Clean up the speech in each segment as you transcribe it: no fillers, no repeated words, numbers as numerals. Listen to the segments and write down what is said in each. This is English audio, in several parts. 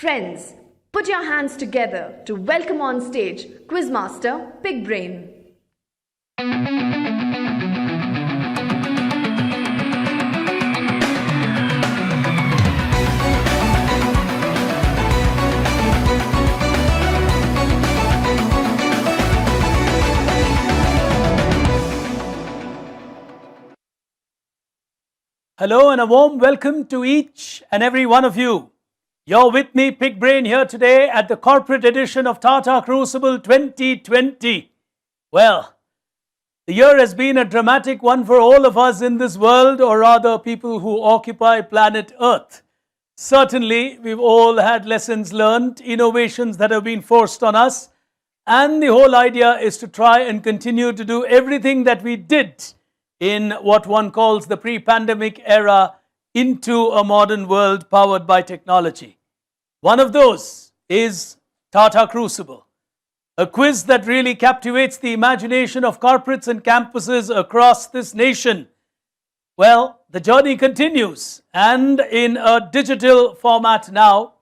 Friends, put your hands together to welcome on stage Quizmaster Pig Brain. Hello and a warm welcome to each and every one of you. You're with me, Pig Brain, here today at the corporate edition of Tata Crucible 2020. Well, the year has been a dramatic one for all of us in this world, or rather people who occupy planet Earth. Certainly, we've all had lessons learned, innovations that have been forced on us, and the whole idea is to try and continue to do everything that we did in what one calls the pre-pandemic era into a modern world powered by technology. One of those is Tata Crucible, a quiz that really captivates the imagination of corporates and campuses across this nation. Well, the journey continues, and in a digital format now.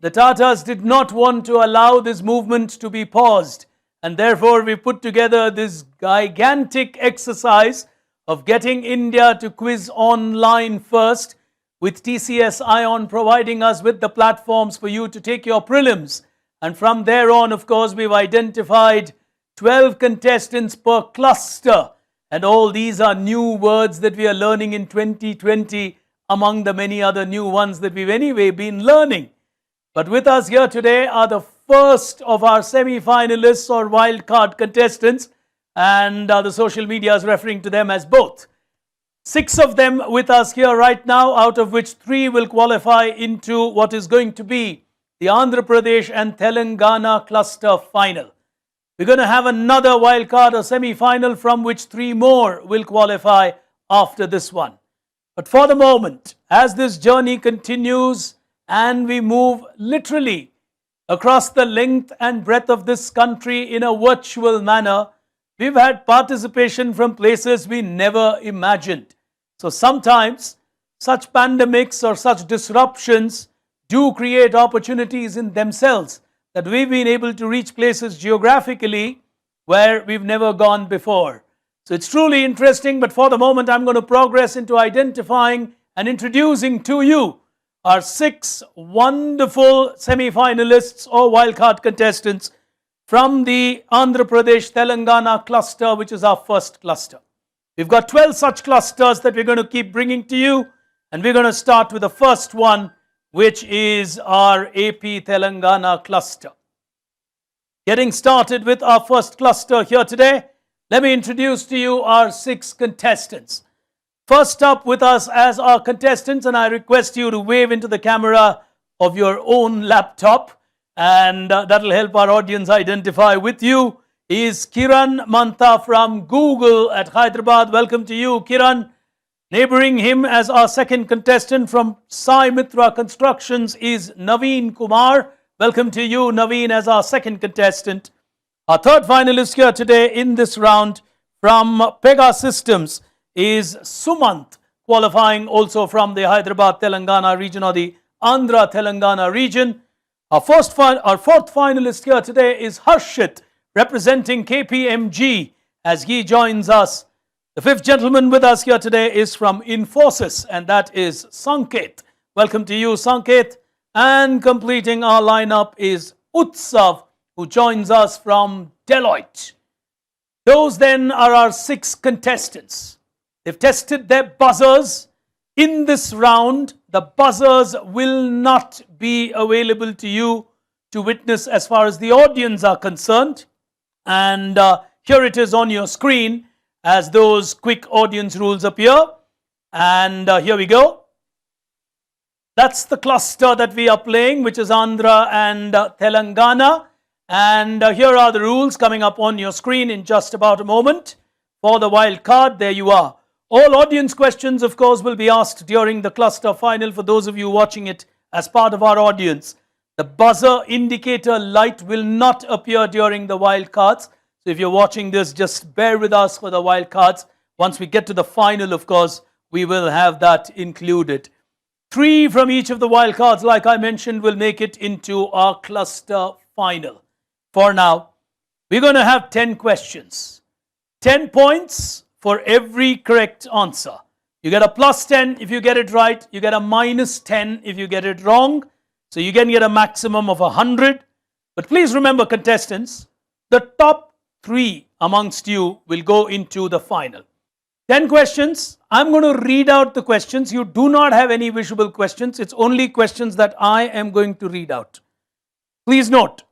The Tatas did not want to allow this movement to be paused, and therefore we put together this gigantic exercise of getting India to quiz online first, with TCS Ion providing us with the platforms for you to take your prelims. And from there on, of course, we've identified 12 contestants per cluster. And all these are new words that we are learning in 2020 among the many other new ones that we've anyway been learning. But with us here today are the first of our semi-finalists or wildcard contestants, and the social media is referring to them as both. 6 of them with us here right now, out of which 3 will qualify into what is going to be the Andhra Pradesh and Telangana cluster final. We're going to have another wildcard or semi-final from which 3 more will qualify after this one. But for the moment, as this journey continues and we move literally across the length and breadth of this country in a virtual manner, we've had participation from places we never imagined. So sometimes such pandemics or such disruptions do create opportunities in themselves, that we've been able to reach places geographically where we've never gone before. So it's truly interesting, but for the moment I'm going to progress into identifying and introducing to you our 6 wonderful semi-finalists or wildcard contestants from the Andhra Pradesh Telangana cluster, which is our first cluster. We've got 12 such clusters that we're going to keep bringing to you, and we're going to start with the first one, which is our AP Telangana cluster. Getting started with our first cluster here today, let me introduce to you our 6 contestants. First up with us as our contestants, and I request you to wave into the camera of your own laptop, and that'll help our audience identify with you, is Kiran Mantha from Google at Hyderabad. Welcome to you, Kiran. Neighboring him as our second contestant from Sai Mitra Constructions is Naveen Kumar. Welcome to you, Naveen, as our second contestant. Our third finalist here today in this round from Pega Systems is Sumant, qualifying also from the Hyderabad Telangana region or the Andhra Telangana region. Our fourth finalist here today is Harshit, representing KPMG, as he joins us. The fifth gentleman with us here today is from Infosys, and that is Sanket. Welcome to you, Sanket. And completing our lineup is Utsav, who joins us from Deloitte. Those then are our 6 contestants. They've tested their buzzers. In this round, the buzzers will not be available to you to witness as far as the audience are concerned. And here it is on your screen as those quick audience rules appear. And here we go. That's the cluster that we are playing, which is Andhra and Telangana. And here are the rules coming up on your screen in just about a moment. For the wild card, there you are. All audience questions, of course, will be asked during the cluster final for those of you watching it as part of our audience. The buzzer indicator light will not appear during the wild cards. So if you're watching this, just bear with us for the wild cards. Once we get to the final, of course, we will have that included. 3 from each of the wild cards, like I mentioned, will make it into our cluster final. For now, we're going to have 10 questions. 10 points for every correct answer. You get a plus 10 if you get it right. You get a minus 10 if you get it wrong. So you can get a maximum of 100. But please remember, contestants, the top 3 amongst you will go into the final. 10 questions. I'm going to read out the questions. You do not have any visual questions. It's only questions that I am going to read out. Please note,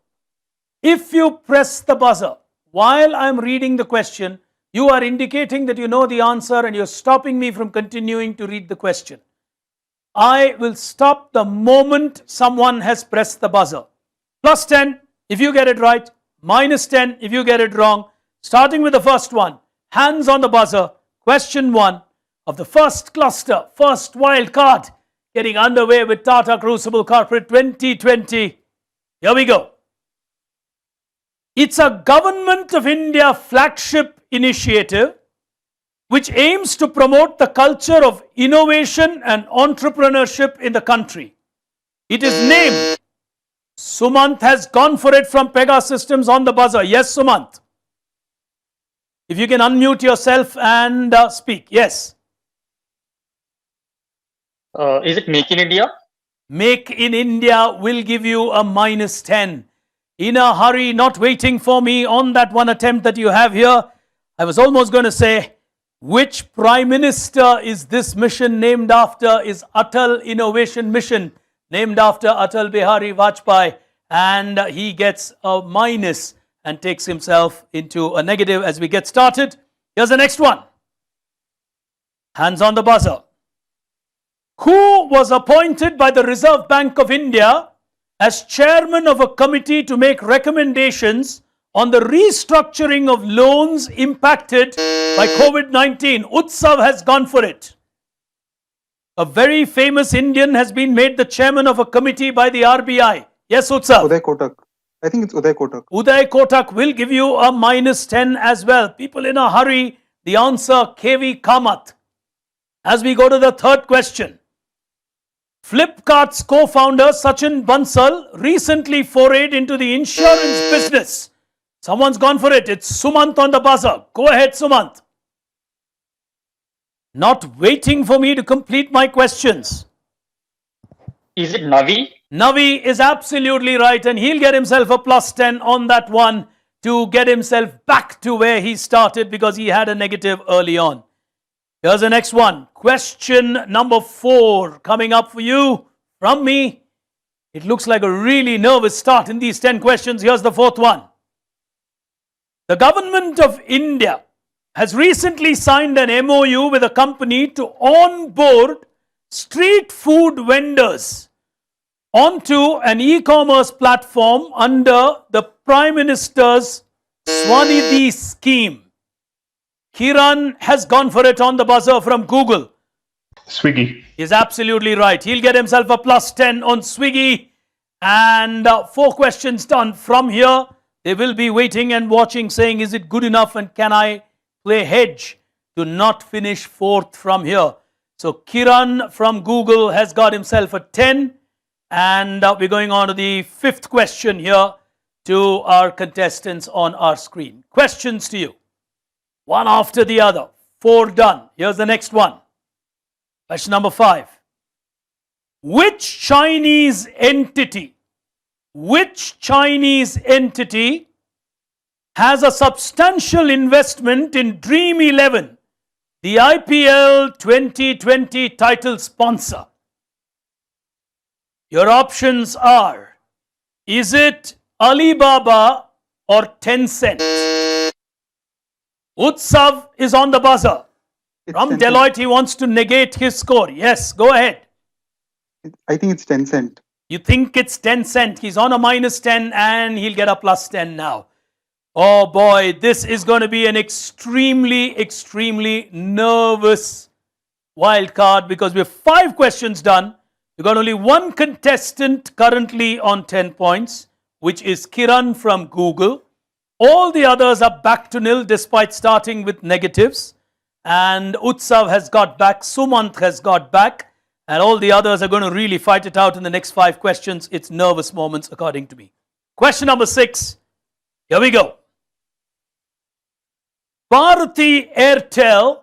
if you press the buzzer while I'm reading the question, you are indicating that you know the answer and you're stopping me from continuing to read the question. I will stop the moment someone has pressed the buzzer. Plus 10 if you get it right, minus 10 if you get it wrong. Starting with the first one, hands on the buzzer. Question 1 of the first cluster, first wild card, getting underway with Tata Crucible Corporate 2020. Here we go. It's a Government of India flagship initiative which aims to promote the culture of innovation and entrepreneurship in the country. It is named. Sumant has gone for it from Pegasystems on the buzzer. Yes, Sumant. If you can unmute yourself and speak. Yes. Is it Make in India? Make in India will give you a minus 10. In a hurry, not waiting for me on that one attempt that you have here. I was almost going to say, which Prime Minister is this mission named after? Is Atal Innovation Mission named after Atal Bihari Vajpayee, and he gets a minus and takes himself into a negative as we get started. Here's the next one. Hands on the buzzer. Who was appointed by the Reserve Bank of India as chairman of a committee to make recommendations on the restructuring of loans impacted by COVID-19? Utsav has gone for it. A very famous Indian has been made the chairman of a committee by the RBI. Yes, Utsav. Uday Kotak. I think it's Uday Kotak. Uday Kotak will give you a minus 10 as well. People in a hurry. The answer, KV Kamath. As we go to the third question. Flipkart's co-founder Sachin Bansal recently forayed into the insurance business. Someone's gone for it. It's Sumant on the buzzer. Go ahead, Sumant. Not waiting for me to complete my questions. Is it Navi? Navi is absolutely right, and he'll get himself a plus 10 on that one to get himself back to where he started because he had a negative early on. Here's the next one. Question number 4 coming up for you from me. It looks like a really nervous start in these 10 questions. Here's the 4th one. The Government of India has recently signed an MOU with a company to onboard street food vendors onto an e-commerce platform under the Prime Minister's Swanidhi scheme. Kiran has gone for it on the buzzer from Google. Swiggy. He's absolutely right. He'll get himself a plus 10 on Swiggy. And 4 questions done from here. They will be waiting and watching, saying, is it good enough and can I play hedge to not finish 4th from here? So Kiran from Google has got himself a 10. And we're going on to the 5th question here to our contestants on our screen. Questions to you. One after the other. 4 done. Here's the next one. Question number 5. Which Chinese entity has a substantial investment in Dream 11, the IPL 2020 title sponsor? Your options are, is it Alibaba or Tencent? Utsav is on the buzzer. From Tencent. Deloitte, he wants to negate his score. Yes, go ahead. I think it's Tencent. You think it's Tencent. He's on a minus 10 and he'll get a plus 10 now. Oh boy, this is going to be an extremely nervous wild card because we have 5 questions done. We've got only one contestant currently on 10 points, which is Kiran from Google. All the others are back to nil despite starting with negatives. And Utsav has got back, Sumant has got back, And all the others are going to really fight it out in the next 5 questions. It's nervous moments, according to me. Question number 6. Here we go. Bharti Airtel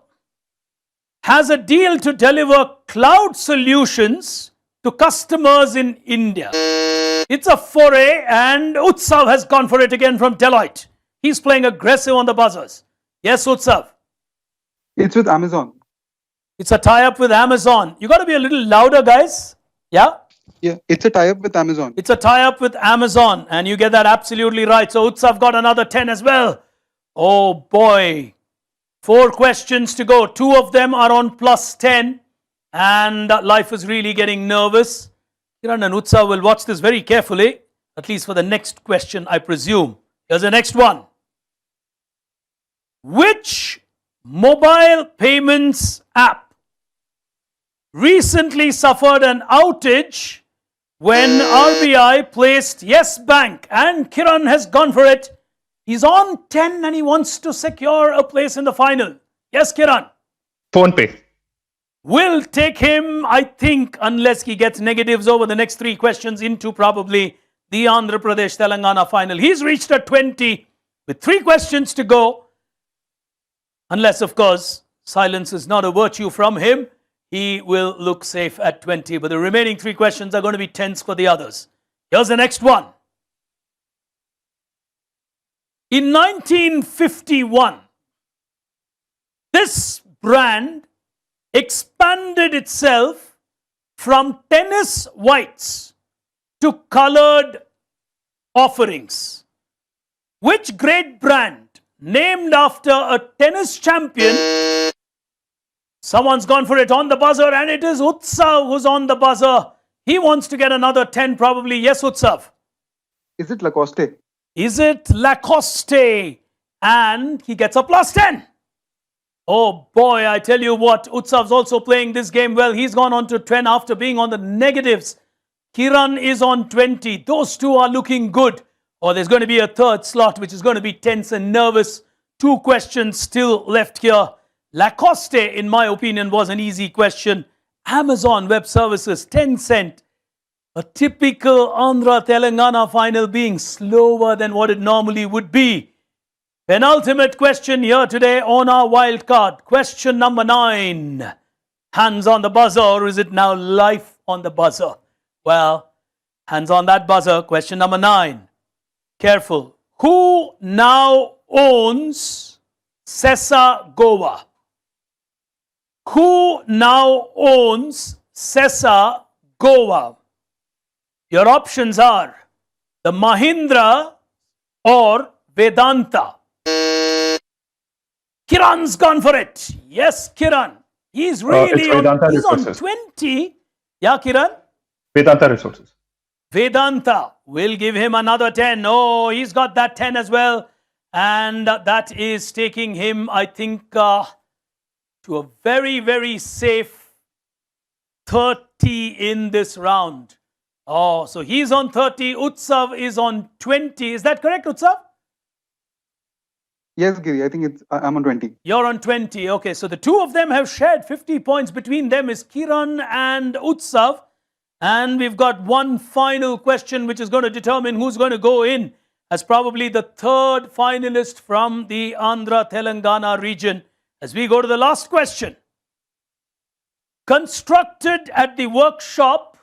has a deal to deliver cloud solutions to customers in India. It's a foray, and Utsav has gone for it again from Deloitte. He's playing aggressive on the buzzers. Yes, Utsav. It's with Amazon. It's a tie-up with Amazon. You got to be a little louder, guys. Yeah? Yeah, it's a tie-up with Amazon. It's a tie-up with Amazon, and you get that absolutely right. So Utsav got another 10 as well. Oh boy. 4 questions to go. 2 of them are on plus 10, and life is really getting nervous. Kiran and Utsav will watch this very carefully, at least for the next question, I presume. Here's the next one. Which mobile payments app recently suffered an outage when RBI placed Yes Bank? And Kiran has gone for it. He's on 10 and he wants to secure a place in the final. Yes, Kiran. PhonePe. Will take him, I think, unless he gets negatives over the next 3 questions, into probably the Andhra Pradesh Telangana final. He's reached a 20 with 3 questions to go. Unless, of course, silence is not a virtue from him, he will look safe at 20. But the remaining 3 questions are going to be tense for the others. Here's the next one. In 1951, this brand expanded itself from tennis whites to colored offerings. Which great brand, named after a tennis champion? Someone's gone for it on the buzzer, and it is Utsav who's on the buzzer. He wants to get another 10 probably. Yes, Utsav. Is it Lacoste? Is it Lacoste? And he gets a plus 10. Oh boy, I tell you what, Utsav's also playing this game well. He's gone on to 10 after being on the negatives. Kiran is on 20. Those two are looking good. Or there's going to be a third slot which is going to be tense and nervous. 2 questions still left here. Lacoste, in my opinion, was an easy question. Amazon Web Services, Tencent. A typical Andhra Telangana final being slower than what it normally would be. Penultimate question here today on our wild card. Question number 9. Hands on the buzzer, or is it now life on the buzzer? Well, hands on that buzzer. Question number 9. Careful. Who now owns Sesa Goa? Who now owns Sesa Goa? Your options are the Mahindra or Vedanta. Kiran's gone for it. Yes, Kiran. He's really it's on 20. Yeah, Kiran? Vedanta Resources. Vedanta will give him another 10. Oh, he's got that 10 as well. And that is taking him, I think, to a very, very safe 30 in this round. Oh, so he's on 30. Utsav is on 20. Is that correct, Utsav? Yes, Giri. I think I'm on 20. You're on 20. Okay, so the 2 of them have shared 50 points. Between them is Kiran and Utsav. And we've got one final question which is going to determine who's going to go in as probably the 3rd finalist from the Andhra Telangana region. As we go to the last question. Constructed at the workshop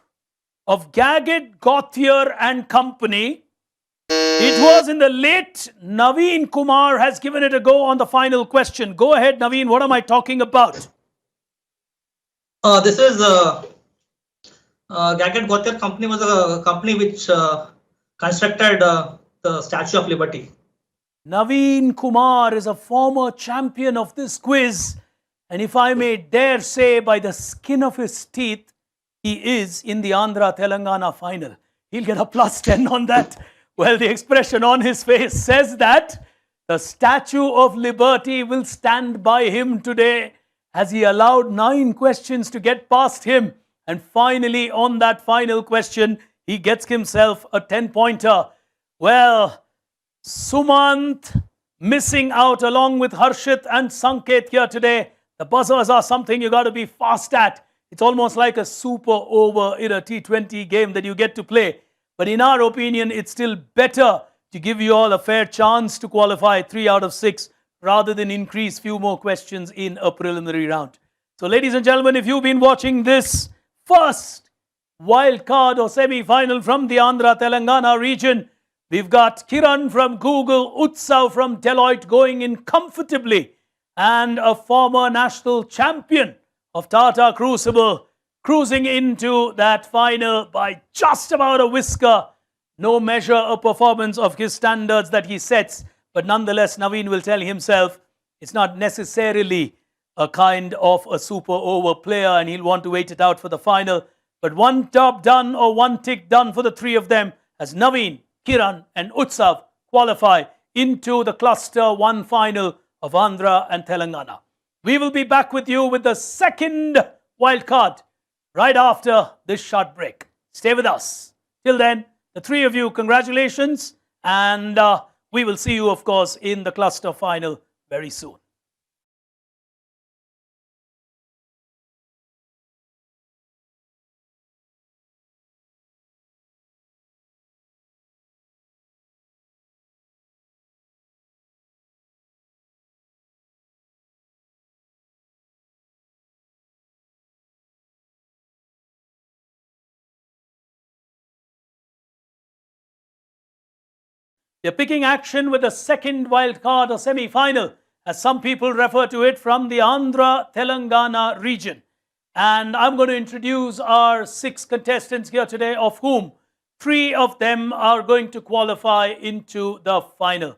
of Gaggett, Gauthier and Company, it was in the late Naveen Kumar has given it a go on the final question. Go ahead, Naveen. What am I talking about? This is Gaggett Gauthier Company was a company which constructed the Statue of Liberty. Naveen Kumar is a former champion of this quiz. And if I may dare say, by the skin of his teeth, he is in the Andhra Telangana final. He'll get a plus 10 on that. Well, the expression on his face says that the Statue of Liberty will stand by him today, as he allowed 9 questions to get past him. And finally, on that final question, he gets himself a 10-pointer. Well, Sumant missing out along with Harshit and Sanket here today. The buzzers are something you got to be fast at. It's almost like a super over in a T20 game that you get to play. But in our opinion, it's still better to give you all a fair chance to qualify 3 out of 6 rather than increase few more questions in a preliminary round. So ladies and gentlemen, if you've been watching this first wild card or semi-final from the Andhra Telangana region, we've got Kiran from Google, Utsav from Deloitte going in comfortably, and a former national champion of Tata Crucible cruising into that final by just about a whisker. No measure of performance of his standards that he sets, but nonetheless Naveen will tell himself it's not necessarily a kind of a super over player and he'll want to wait it out for the final. But one job done or one tick done for the three of them as Naveen, Kiran and Utsav qualify into the cluster 1 final of Andhra and Telangana. We will be back with you with the second wild card right after this short break. Stay with us. Till then, the three of you, congratulations, and we will see you, of course, in the cluster final very soon. They're picking action with the second wild card or semi-final, as some people refer to it, from the Andhra Telangana region. And I'm going to introduce our 6 contestants here today, of whom 3 of them are going to qualify into the final.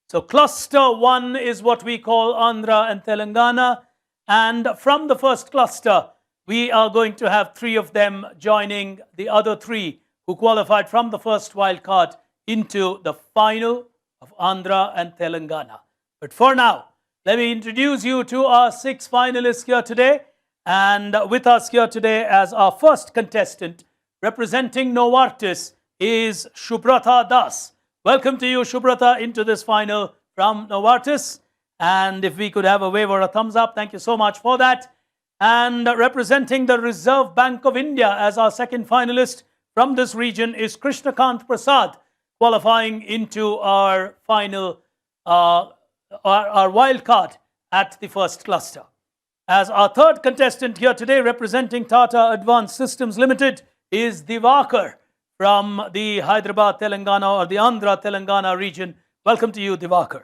So cluster 1 is what we call Andhra and Telangana. And from the first cluster, we are going to have 3 of them joining the other 3 who qualified from the first wild card into the final of Andhra and Telangana. But for now, let me introduce you to our 6 finalists here today. And with us here today as our first contestant, representing Novartis, is Shubrata Das. Welcome to you, Shubrata, into this final from Novartis. And if we could have a wave or a thumbs up, thank you so much for that. And representing the Reserve Bank of India as our second finalist from this region is Krishnakant Prasad, qualifying into our final, our wild card at the first cluster. As our third contestant here today, representing Tata Advanced Systems Limited, is Divakar from the Hyderabad, Telangana, or the Andhra Telangana region. Welcome to you, Divakar.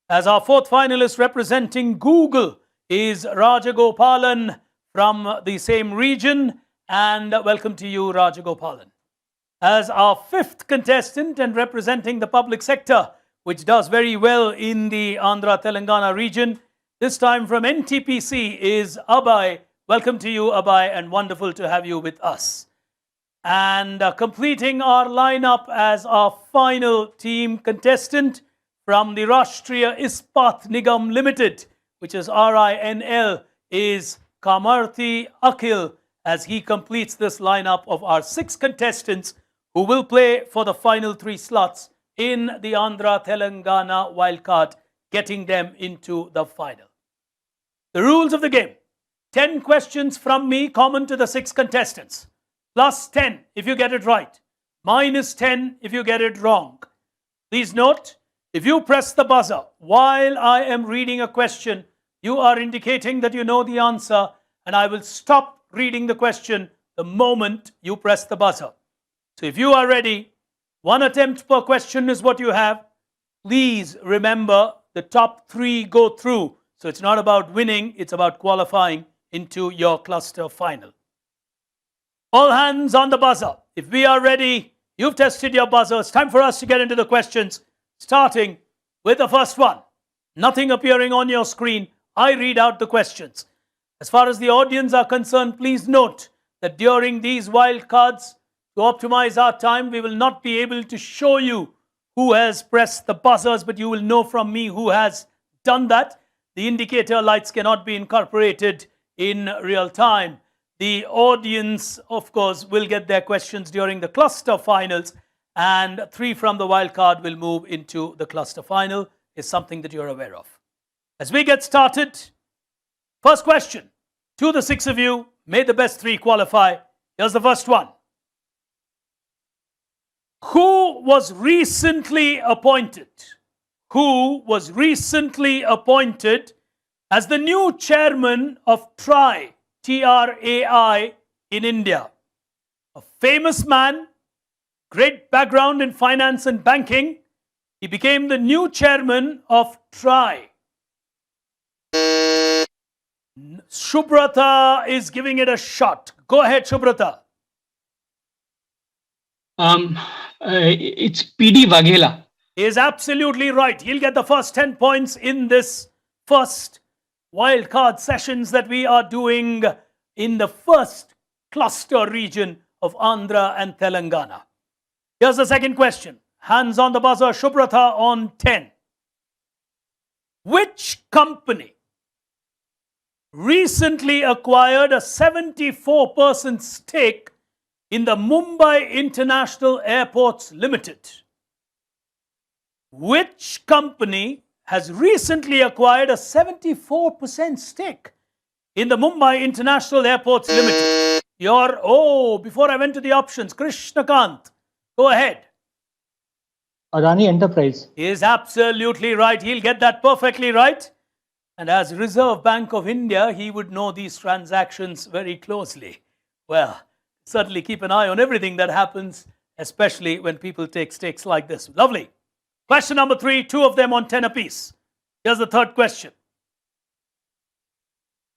As our fourth finalist, representing Google, is Rajagopalan from the same region, and welcome to you, Rajagopalan. As our fifth contestant and representing the public sector, which does very well in the Andhra Telangana region, this time from NTPC, is Abhay. Welcome to you, Abhay, and wonderful to have you with us. And completing our lineup as our final team contestant from the Rashtriya Ispat Nigam Limited, which is RINL, is Kamarthi Akhil, as he completes this lineup of our 6 contestants who will play for the final 3 slots in the Andhra Telangana wildcard, getting them into the final. The rules of the game: 10 questions from me, common to the 6 contestants, plus 10 if you get it right, minus 10 if you get it wrong. Please note, if you press the buzzer while I am reading a question, you are indicating that you know the answer, and I will stop reading the question the moment you press the buzzer. So if you are ready, 1 attempt per question is what you have. Please remember, the top 3 go through. So it's not about winning, it's about qualifying into your cluster final. All hands on the buzzer. If we are ready, you've tested your buzzer. It's time for us to get into the questions, starting with the first one. Nothing appearing on your screen. I read out the questions. As far as the audience are concerned, please note that during these wild cards, to optimize our time, we will not be able to show you who has pressed the buzzers, but you will know from me who has done that. The indicator lights cannot be incorporated in real time. The audience, of course, will get their questions during the cluster finals, and 3 from the wild card will move into the cluster final, is something that you're aware of. As we get started, first question to the 6 of you, May the best three qualify. Here's the first one. Who was recently appointed? Who was recently appointed as the new chairman of TRAI, T-R-A-I, in India? A famous man, great background in finance and banking. He became the new chairman of TRAI. Shubrata is giving it a shot. Go ahead, Shubrata. It's PD Waghela. He is absolutely right. He'll get the first 10 points in this first wildcard sessions that we are doing in the first cluster region of Andhra and Telangana. Here's the second question. Hands on the buzzer, Shubrata on 10. Which company recently acquired a 74% stake in the Mumbai International Airports Limited? Which company has recently acquired a 74% stake in the Mumbai International Airports Limited? Before I went to the options, Krishnakant, go ahead. Adani Enterprise. He is absolutely right. He'll get that perfectly right. And as Reserve Bank of India, he would know these transactions very closely. Well, certainly keep an eye on everything that happens, especially when people take stakes like this. Lovely. Question number 3, two of them on 10 apiece. Here's the third question.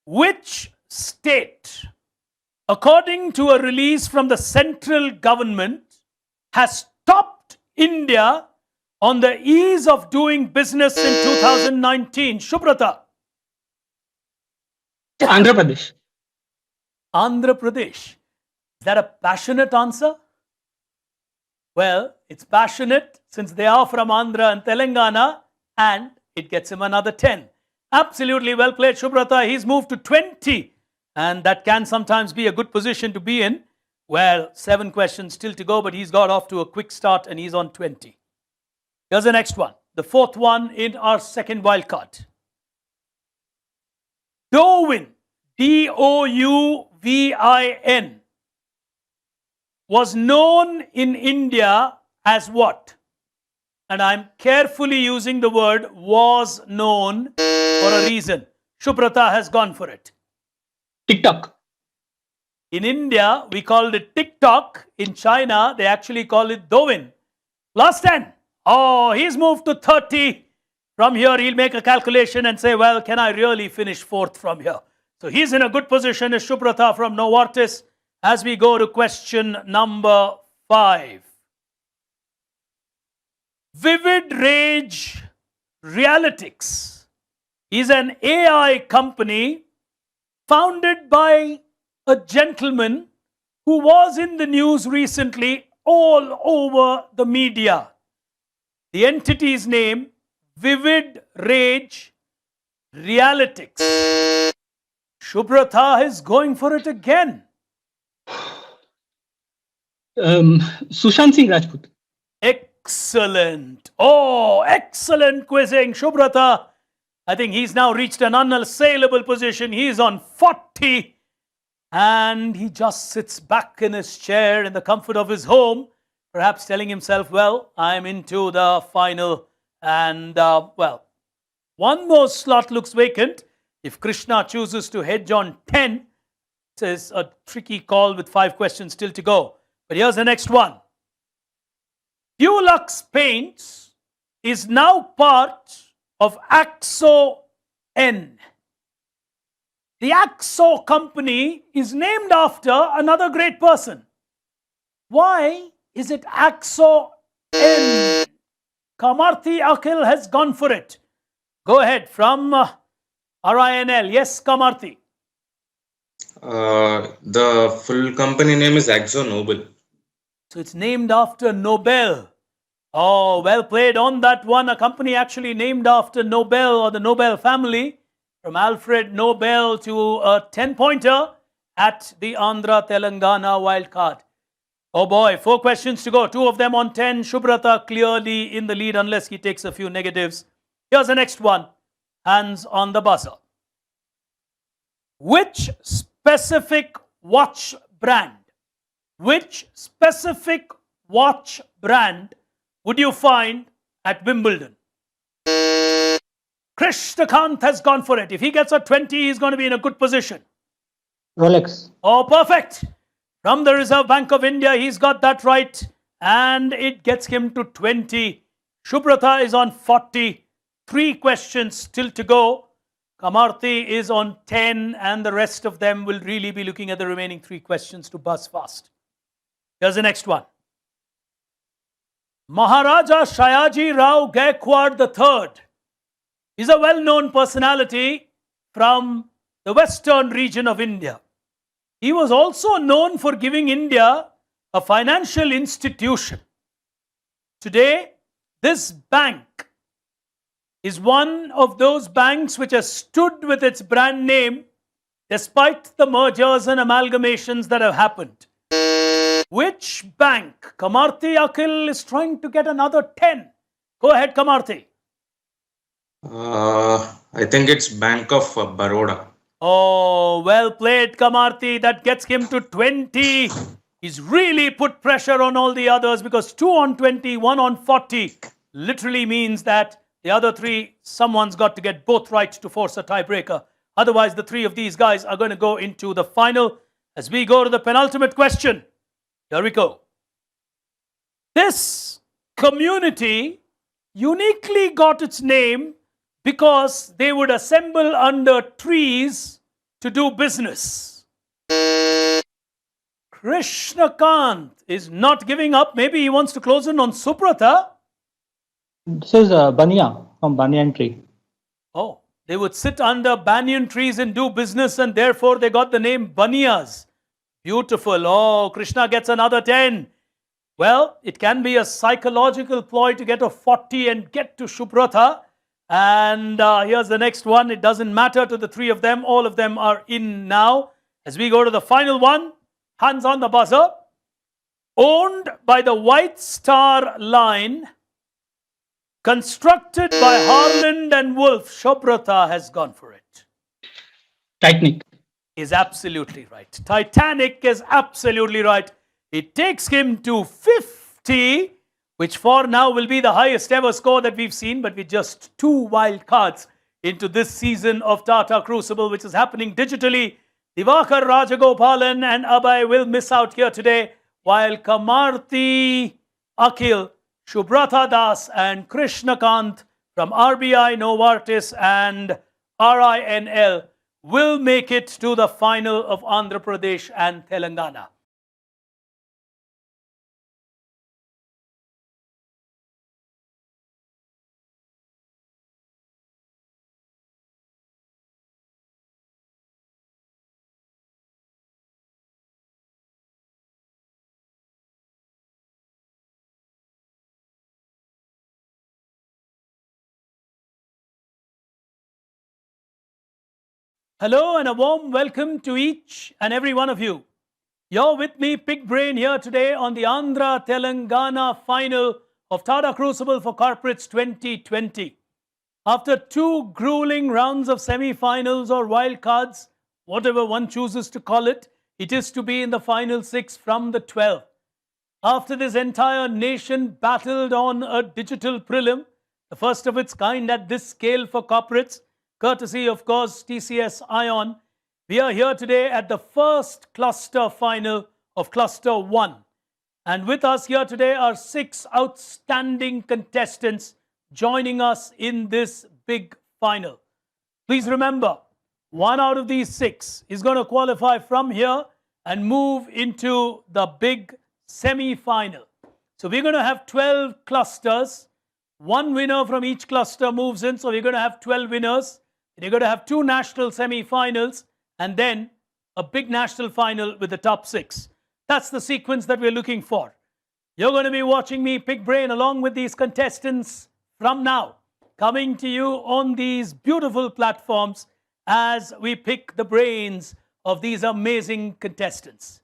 Which state, according to a release from the central government, has topped India on the ease of doing business in 2019? Shubrata. Andhra Pradesh. Andhra Pradesh. Is that a passionate answer? Well, it's passionate since they are from Andhra and Telangana, and it gets him another 10. Absolutely well played, Shubrata. He's moved to 20, and that can sometimes be a good position to be in. Well, 7 questions still to go, but he's got off to a quick start and he's on 20. Here's the next one, the fourth one in our second wildcard. Douvin, D-O-U-V-I-N, was known in India as what? And I'm carefully using the word was known for a reason. Shubrata has gone for it. TikTok. In India, we called it TikTok. In China, they actually call it Douvin. Last 10. Oh, he's moved to 30. From here, he'll make a calculation and say, well, can I really finish 4th from here? So he's in a good position as Shubrata from Novartis as we go to question number 5. Vivid Rage Realytics is an AI company founded by a gentleman who was in the news recently all over the media. The entity's name, Vivid Rage Realytics. Shubrata is going for it again. Sushant Singh Rajput. Excellent. Oh, excellent quizzing, Shubrata. I think he's now reached an unassailable position. He's on 40. And he just sits back in his chair in the comfort of his home, perhaps telling himself, well, I'm into the final. And, well, one more slot looks vacant. If Krishna chooses to hedge on 10, it is a tricky call with 5 questions still to go. But here's the next one. Dulux Paints is now part of Axo N. The Axo company is named after another great person. Why is it Axo N? Kamarthi Akhil has gone for it. Go ahead from RINL. Yes, Kamarthi. The full company name is Akzo Nobel. So it's named after Nobel. Oh, well played on that one. A company actually named after Nobel or the Nobel family. From Alfred Nobel to a 10-pointer at the Andhra Telangana wildcard. Oh boy, 4 questions to go. 2 of them on 10. Shubrata clearly in the lead unless he takes a few negatives. Here's the next one. Hands on the buzzer. Which specific watch brand? Which specific watch brand would you find at Wimbledon? Krishnakant has gone for it. If he gets a 20, he's going to be in a good position. Rolex. Oh, perfect. From the Reserve Bank of India, he's got that right. And it gets him to 20. Shubhrata is on 40. 3 questions still to go. Kamarti is on 10. And the rest of them will really be looking at the remaining 3 questions to buzz fast. Here's the next one. Maharaja Shayaji Rao Gaikwad III is a well-known personality from the western region of India. He was also known for giving India a financial institution. Today, this bank is one of those banks which has stood with its brand name despite the mergers and amalgamations that have happened. Which bank? Kamarti Akhil is trying to get another 10. Go ahead, Kamarti. I think it's Bank of Baroda. Oh, well played, Kamarti. That gets him to 20. He's really put pressure on all the others because 2 on 20, 1 on 40 literally means that the other 3, someone's got to get both right to force a tiebreaker. Otherwise, the 3 of these guys are going to go into the final. As we go to the penultimate question, here we go. This community uniquely got its name because they would assemble under trees to do business. Krishnakant is not giving up. Maybe he wants to close in on Subrata. This is Bania from Banyan Tree. Oh, they would sit under banyan trees and do business, and therefore they got the name Baniyas. Beautiful. Oh, Krishna gets another 10. Well, it can be a psychological ploy to get a 40 and get to Shubhrata. And here's the next one. It doesn't matter to the 3 of them. All of them are in now. As we go to the final one, hands on the buzzer. Owned by the White Star Line, constructed by Harland and Wolff. Shubhrata has gone for it. Titanic. Is absolutely right. Titanic is absolutely right. It takes him to 50, which for now will be the highest ever score that we've seen, but with just 2 wild cards into this season of Tata Crucible, which is happening digitally. Divakar Rajagopalan and Abhay will miss out here today, while Kamarti Akhil, Shubhrata Das and Krishnakant from RBI, Novartis and RINL will make it to the final of Andhra Pradesh and Telangana. Hello and a warm welcome to each and every one of you. You're with me, Pig Brain, here today on the Andhra Telangana final of Tata Crucible for Corporates 2020. After 2 grueling rounds of semi-finals or wild cards, whatever one chooses to call it, it is to be in the final 6 from the 12. After this entire nation battled on a digital prelim, the first of its kind at this scale for corporates, courtesy, of course, TCS Ion. We are here today at the first cluster final of Cluster 1. And with us here today are 6 outstanding contestants joining us in this big final. Please remember, 1 out of these 6 is going to qualify from here and move into the big semi-final. So we're going to have 12 clusters. 1 winner from each cluster moves in. So we're going to have 12 winners. You're going to have 2 national semi-finals and then a big national final with the top 6. That's the sequence that we're looking for. You're going to be watching me, Pig Brain, along with these contestants from now, coming to you on these beautiful platforms as we pick the brains of these amazing contestants.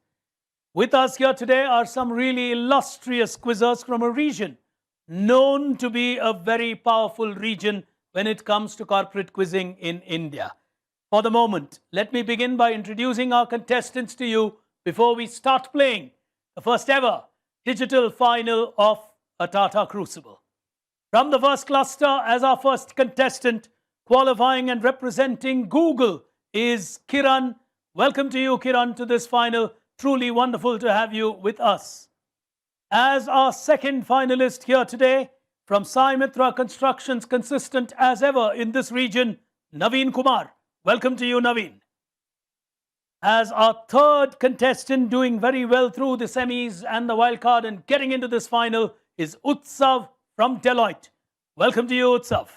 With us here today are some really illustrious quizzers from a region known to be a very powerful region when it comes to corporate quizzing in India. for the moment, let me begin by introducing our contestants to you before we start playing the first ever digital final of a Tata Crucible. From the first cluster, as our first contestant, qualifying and representing Google, is Kiran. Welcome to you, Kiran, to this final. Truly wonderful to have you with us. As our second finalist here today, from Sai Mitra Constructions, consistent as ever in this region, Naveen Kumar. Welcome to you, Naveen. As our third contestant, doing very well through the semis and the wildcard and getting into this final, is Utsav from Deloitte. Welcome to you, Utsav.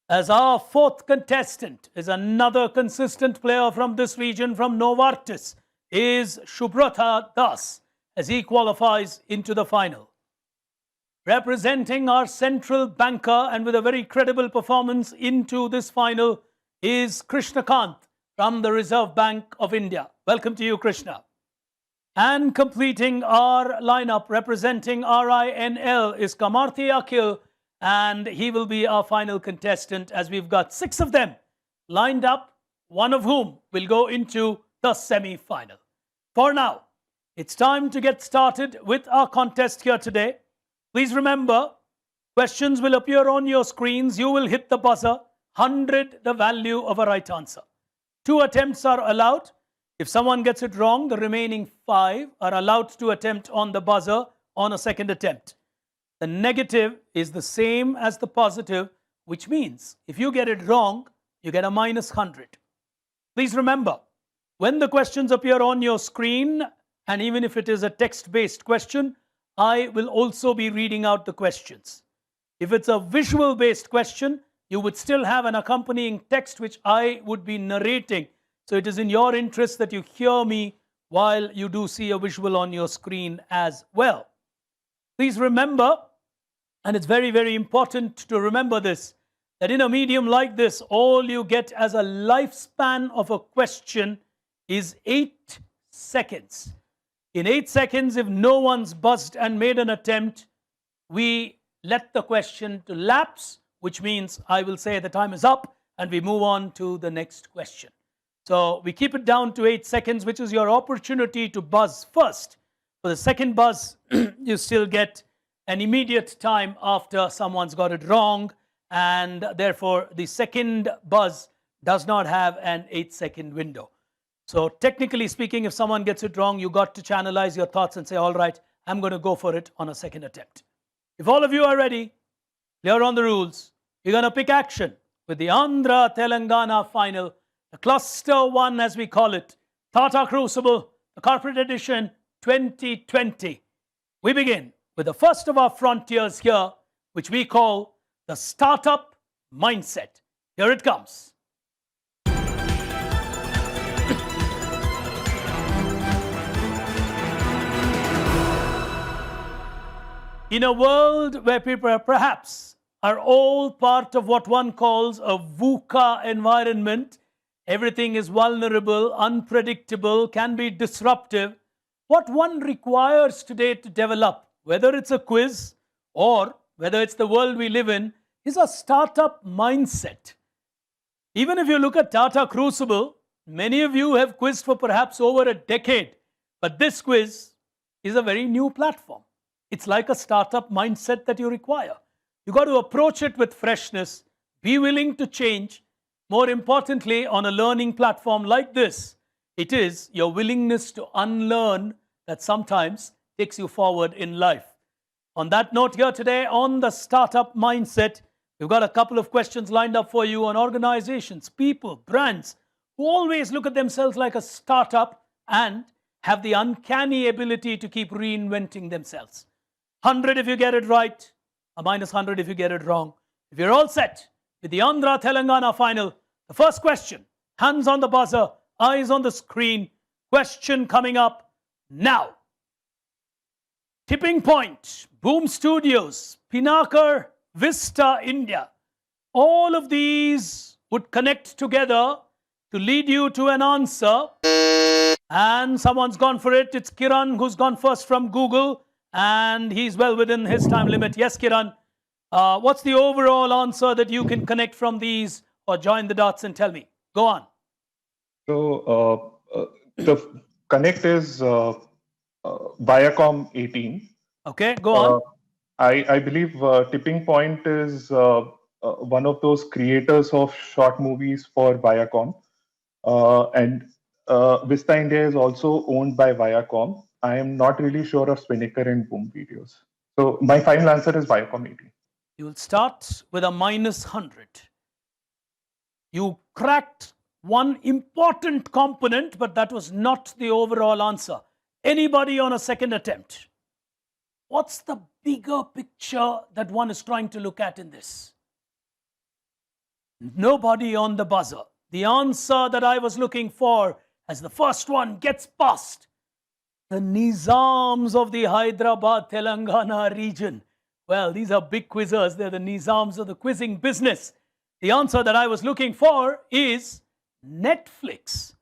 As our fourth contestant is another consistent player from this region, from Novartis, is Shubhrata Das, as he qualifies into the final. Representing our central banker and with a very credible performance into this final is Krishna Kant from the Reserve Bank of India. Welcome to you, Krishna. And completing our lineup, representing RINL, is Kamarthi Akhil, and he will be our final contestant, as we've got 6 of them lined up, one of whom will go into the semi-final. For now, it's time to get started with our contest here today. Please remember, questions will appear on your screens. You will hit the buzzer, 100 the value of a right answer. 2 attempts are allowed. If someone gets it wrong, the remaining 5 are allowed to attempt on the buzzer on a second attempt. The negative is the same as the positive, which means if you get it wrong, you get a minus 100. Please remember, when the questions appear on your screen, and even if it is a text-based question, I will also be reading out the questions. If it's a visual-based question, you would still have an accompanying text which I would be narrating. So it is in your interest that you hear me while you do see a visual on your screen as well. Please remember, and it's very, very important to remember this, that in a medium like this, all you get as a lifespan of a question is 8 seconds. In 8 seconds, if no one's buzzed and made an attempt, we let the question to lapse, which means I will say the time is up and we move on to the next question. So we keep it down to 8 seconds, which is your opportunity to buzz first. For the second buzz, you still get an immediate time after someone's got it wrong, and therefore the second buzz does not have an 8-second window. So technically speaking, if someone gets it wrong, you got to channelize your thoughts and say, all right, I'm going to go for it on a second attempt. If all of you are ready, clear on the rules, we're going to pick action with the Andhra Telangana final, the cluster 1 as we call it, Tata Crucible, the corporate edition 2020. We begin with the first of our frontiers here, which we call the startup mindset. Here it comes. In a world where people perhaps are all part of what one calls a VUCA environment, everything is vulnerable, unpredictable, can be disruptive, what one requires today to develop, whether it's a quiz or whether it's the world we live in, is a startup mindset. Even if you look at Tata Crucible, many of you have quizzed for perhaps over a decade, but this quiz is a very new platform. It's like a startup mindset that you require. You got to approach it with freshness, be willing to change. More importantly, on a learning platform like this, it is your willingness to unlearn that sometimes takes you forward in life. On that note here today, on the startup mindset, we've got a couple of questions lined up for you on organizations, people, brands who always look at themselves like a startup and have the uncanny ability to keep reinventing themselves. 100 if you get it right, a minus 100 if you get it wrong. If you're all set with the Andhra Telangana final, the first question, hands on the buzzer, eyes on the screen, question coming up now. Tipping Point, Boom Studios, Pinnaker, Vista, India. All of these would connect together to lead you to an answer. And someone's gone for it. It's Kiran who's gone first from Google. And he's well within his time limit. Yes, Kiran. What's the overall answer that you can connect from these, or join the dots and tell me? Go on. So the connect is Viacom 18. Okay, go on. I believe Tipping Point is one of those creators of short movies for Viacom. And Vista India is also owned by Viacom. I am not really sure of Spinnaker and Boom Videos. So my final answer is Viacom 18. You will start with a minus 100. You cracked one important component, but that was not the overall answer. Anybody on a second attempt? What's the bigger picture that one is trying to look at in this? Nobody on the buzzer. The answer that I was looking for as the first one gets past. The Nizams of the Hyderabad, Telangana region. Well, these are big quizzers. They're the Nizams of the quizzing business. The answer that I was looking for is Netflix.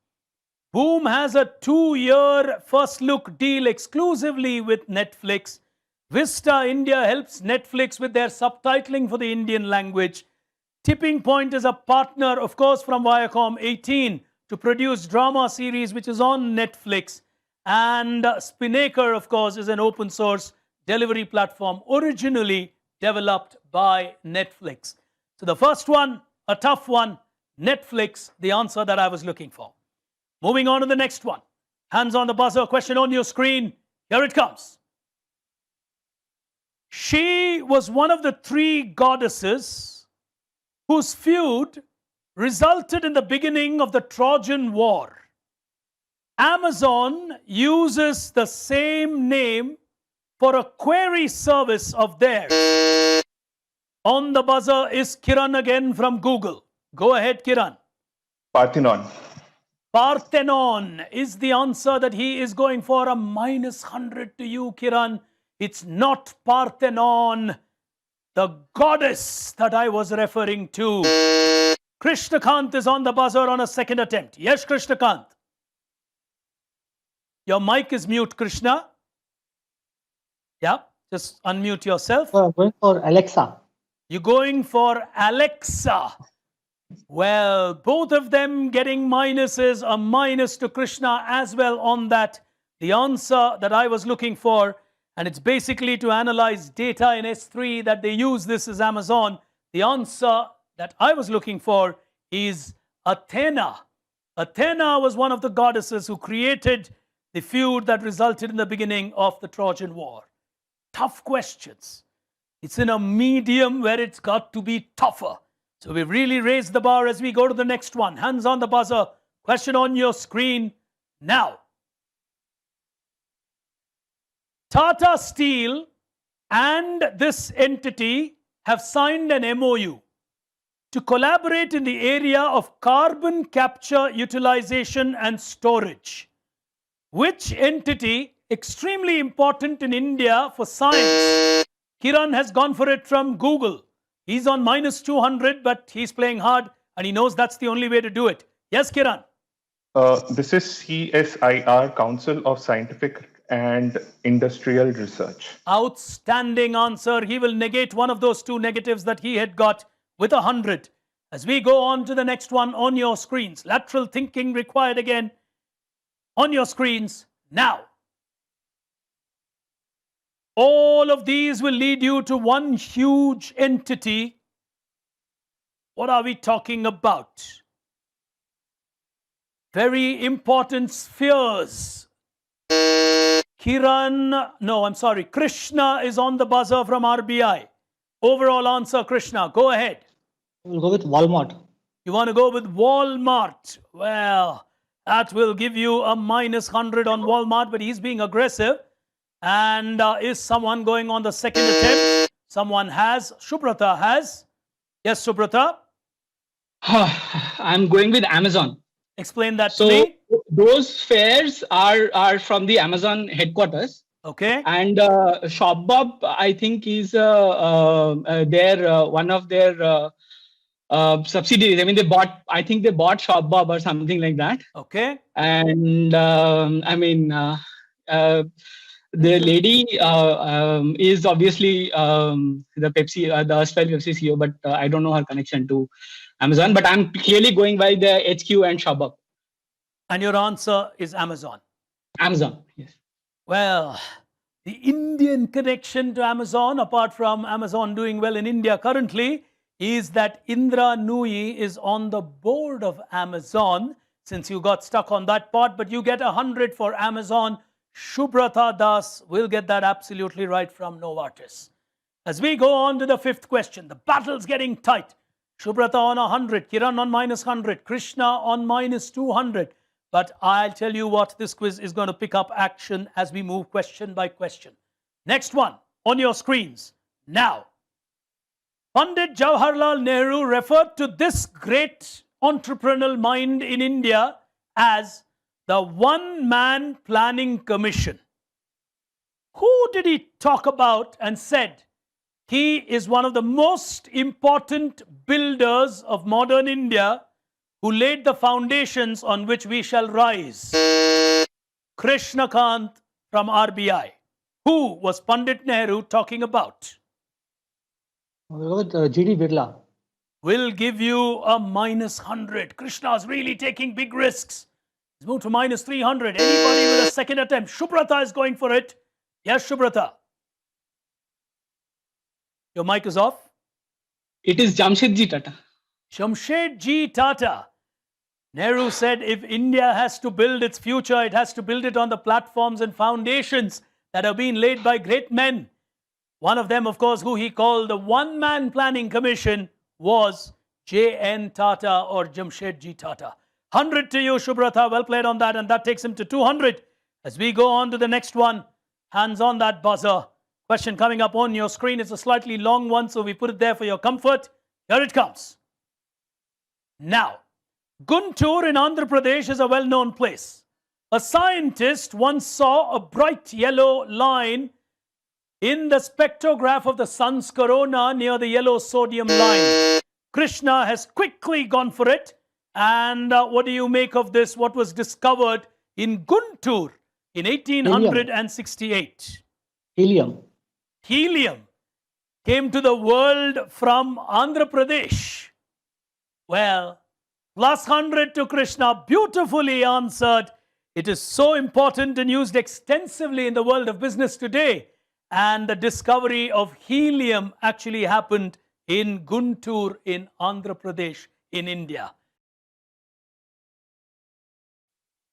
Boom has a 2-year first look deal exclusively with Netflix. Vista India helps Netflix with their subtitling for the Indian language. Tipping Point is a partner, of course, from Viacom 18 to produce drama series which is on Netflix. And Spinnaker, of course, is an open source delivery platform originally developed by Netflix. So the first one, a tough one, Netflix, the answer that I was looking for. Moving on to the next one. Hands on the buzzer, question on your screen. Here it comes. She was one of the 3 goddesses whose feud resulted in the beginning of the Trojan War. Amazon uses the same name for a query service of theirs. On the buzzer is Kiran again from Google. Go ahead, Kiran. Parthenon. Parthenon is the answer that he is going for. A minus 100 to you, Kiran. It's not Parthenon, the goddess that I was referring to. Krishnakant is on the buzzer on a second attempt. Yes, Krishnakant. Your mic is mute, Krishna. Yeah, just unmute yourself. I'm going for Alexa. You're going for Alexa. Well, both of them getting minuses, a minus to Krishna as well on that. The answer that I was looking for, and it's basically to analyze data in S3 that they use, this is Amazon. The answer that I was looking for is Athena. Athena was one of the goddesses who created the feud that resulted in the beginning of the Trojan War. Tough questions. It's in a medium where it's got to be tougher. So we've really raised the bar as we go to the next one. Hands on the buzzer. Question on your screen now. Tata Steel and this entity have signed an MOU to collaborate in the area of carbon capture, utilization and storage. Which entity, extremely important in India for science? Kiran has gone for it from Google. He's on minus 200, but he's playing hard and he knows that's the only way to do it. Yes, Kiran? This is CSIR, Council of Scientific and Industrial Research. Outstanding answer. He will negate one of those 2 negatives that he had got with 100. As we go on to the next one on your screens. Lateral thinking required again on your screens now. All of these will lead you to one huge entity. What are we talking about? Very important spheres. Krishna is on the buzzer from RBI. Overall answer, Krishna. Go ahead. We'll go with Walmart. You want to go with Walmart? Well, that will give you a minus 100 on Walmart, but he's being aggressive. And is someone going on the second attempt? Someone has. Subrata has. Yes, Subrata? I'm going with Amazon. Explain that to me. Those fares are from the Amazon headquarters. Okay. And ShopBob, I think, is one of their subsidiaries. I mean, they bought ShopBob or something like that. Okay. And The lady is obviously the Pepsi, the erstwhile Pepsi CEO, but I don't know her connection to Amazon. But I'm clearly going by the HQ and ShopUp. And your answer is Amazon. Amazon, yes. Well, the Indian connection to Amazon, apart from Amazon doing well in India currently, is that Indra Nooyi is on the board of Amazon, since you got stuck on that part, but you get 100 for Amazon. Shubhrata Das will get that absolutely right from Novartis. As we go on to the fifth question, the battle's getting tight. Shubhrata on 100, Kiran on minus 100, Krishna on minus 200. But I'll tell you what, this quiz is going to pick up action as we move question by question. Next one on your screens now. Pandit Jawaharlal Nehru referred to this great entrepreneurial mind in India as the One-Man Planning Commission. Who did he talk about and said he is one of the most important builders of modern India, who laid the foundations on which we shall rise? Krishna Kant from RBI. Who was Pandit Nehru talking about? G.D. Birla. Will give you a minus 100. Krishna's really taking big risks. He's moved to minus 300. Anybody with a second attempt? Shubhrata is going for it. Yes, Shubhrata. Your mic is off. It is Jamshedji Tata. Jamshedji Tata. Nehru said if India has to build its future, it has to build it on the platforms and foundations that have been laid by great men. One of them, of course, who he called the One-Man Planning Commission, was J.N. Tata or Jamshedji Tata. 100 to you, Shubhrata. Well played on that, and that takes him to 200. As we go on to the next one, hands on that buzzer. Question coming up on your screen. It's a slightly long one, so we put it there for your comfort. Here it comes. Now, Guntur in Andhra Pradesh is a well-known place. A scientist once saw a bright yellow line in the spectrograph of the sun's corona near the yellow sodium line. Krishna has quickly gone for it. And what do you make of this? What was discovered in Guntur in 1868? Helium. Helium came to the world from Andhra Pradesh. Well, plus 100 to Krishna. Beautifully answered. It is so important and used extensively in the world of business today. And the discovery of helium actually happened in Guntur in Andhra Pradesh in India.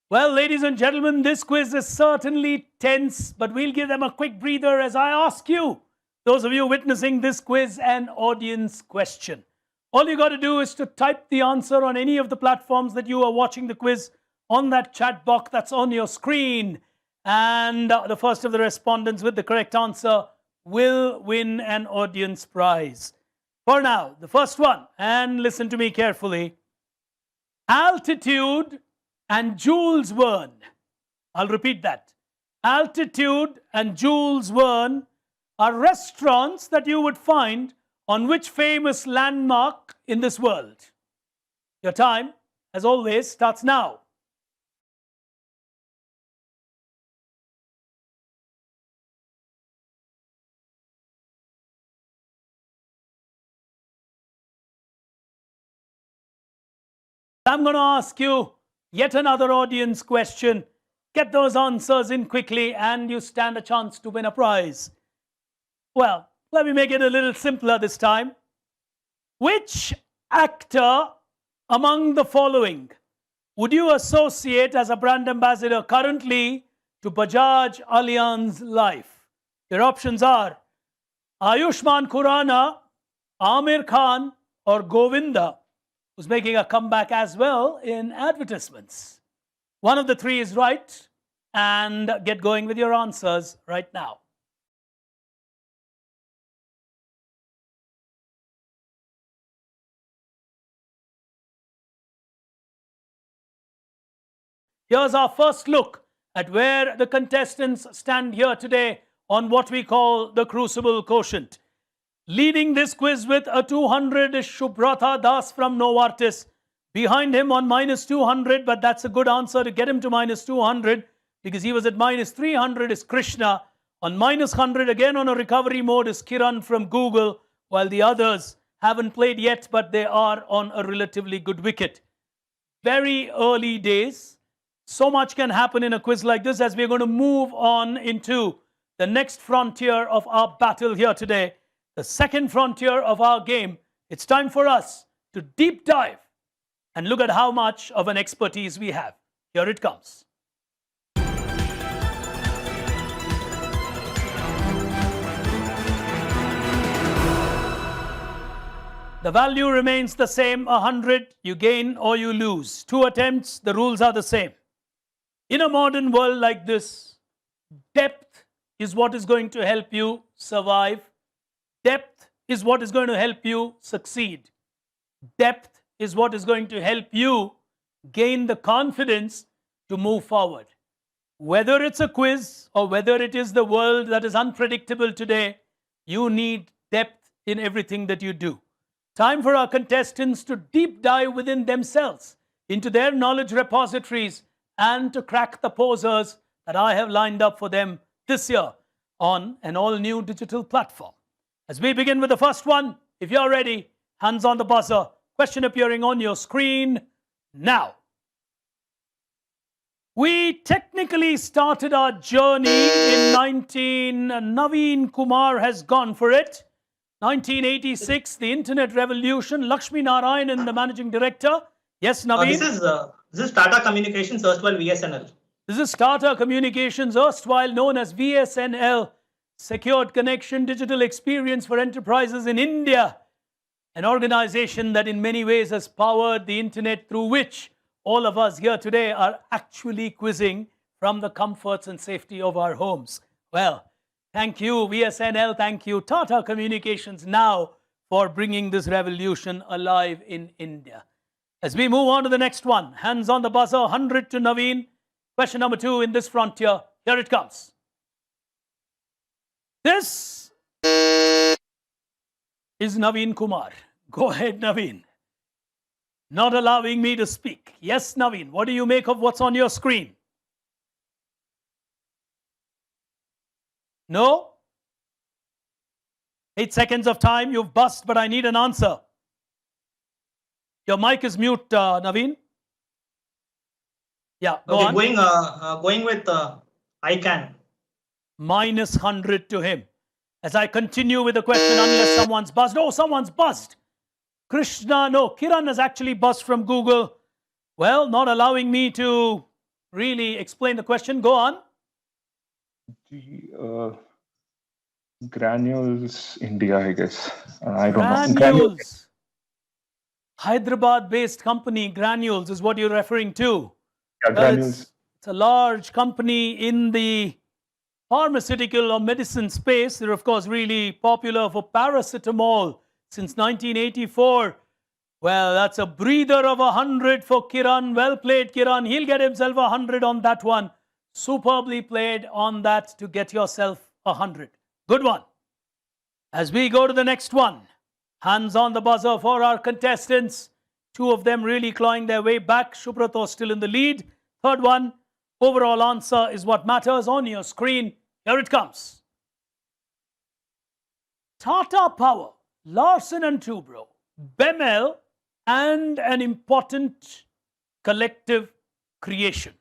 Well, ladies and gentlemen, this quiz is certainly tense, but we'll give them a quick breather as I ask you, those of you witnessing this quiz, an audience question. All you got to do is to type the answer on any of the platforms that you are watching the quiz on that chat box that's on your screen. And the first of the respondents with the correct answer will win an audience prize. For now, the first one, and listen to me carefully. Altitude and Jules Verne. I'll repeat that. Altitude and Jules Verne are restaurants that you would find on which famous landmark in this world? Your time, as always, starts now. I'm going to ask you yet another audience question. Get those answers in quickly and you stand a chance to win a prize. Well, let me make it a little simpler this time. Which actor among the following would you associate as a brand ambassador currently to Bajaj Allianz Life? Your options are Ayushmann Khurrana, Amir Khan, or Govinda, who's making a comeback as well in advertisements. One of the three is right, and get going with your answers right now. Here's our first look at where the contestants stand here today on what we call the Crucible Quotient. Leading this quiz with a 200 is Shubhrata Das from Novartis. Behind him on minus 200, but that's a good answer to get him to minus 200 because he was at minus 300 is Krishna. On minus 100, again on a recovery mode, is Kiran from Google, while the others haven't played yet, but they are on a relatively good wicket. Very early days. So much can happen in a quiz like this as we're going to move on into the next frontier of our battle here today. The second frontier of our game. It's time for us to deep dive and look at how much of an expertise we have. Here it comes. The value remains the same, 100. You gain or you lose. 2 attempts, the rules are the same. In a modern world like this, depth is what is going to help you survive. Depth is what is going to help you succeed. Depth is what is going to help you gain the confidence to move forward. Whether it's a quiz or whether it is the world that is unpredictable today, you need depth in everything that you do. Time for our contestants to deep dive within themselves, into their knowledge repositories, and to crack the posers that I have lined up for them this year on an all-new digital platform. As we begin with the first one, if you're ready, hands on the buzzer. Question appearing on your screen now. We technically started our journey in Naveen Kumar has gone for it. 1986, the internet revolution. Lakshmi Narayanan, the managing director. Yes, Naveen? This is Tata Communications, erstwhile VSNL. This is Tata Communications, erstwhile known as VSNL. Secured Connection Digital Experience for Enterprises in India. An organization that in many ways has powered the internet, through which all of us here today are actually quizzing from the comforts and safety of our homes. Well, thank you, VSNL. Thank you, Tata Communications, now for bringing this revolution alive in India. As we move on to the next one, hands on the buzzer, 100 to Naveen. Question number 2 in this frontier. Here it comes. This is Naveen Kumar. Go ahead, Naveen. Not allowing me to speak. Yes, Naveen, what do you make of what's on your screen? No? 8 seconds of time, you've buzzed, but I need an answer. Your mic is mute, Naveen. Yeah, go on. Going with ICANN. Minus 100 to him. As I continue with the question, unless someone's buzzed. Oh, someone's buzzed. Krishna, no, Kiran has actually buzzed from Google. Well, not allowing me to really explain the question. Go on. Granules India, I guess. I don't know. Granules. Hyderabad-based company, Granules, is what you're referring to. Yeah, Granules. It's a large company in the pharmaceutical or medicine space. They're, of course, really popular for paracetamol since 1984. Well, that's a breather of 100 for Kiran. Well played, Kiran. He'll get himself 100 on that one. Superbly played on that to get yourself 100. Good one. As we go to the next one, hands on the buzzer for our contestants. 2 of them really clawing their way back. Subrato still in the lead. Third one, overall answer is what matters on your screen. Here it comes. Tata Power, Larsen & Toubro, Bemel, and an important collective creation.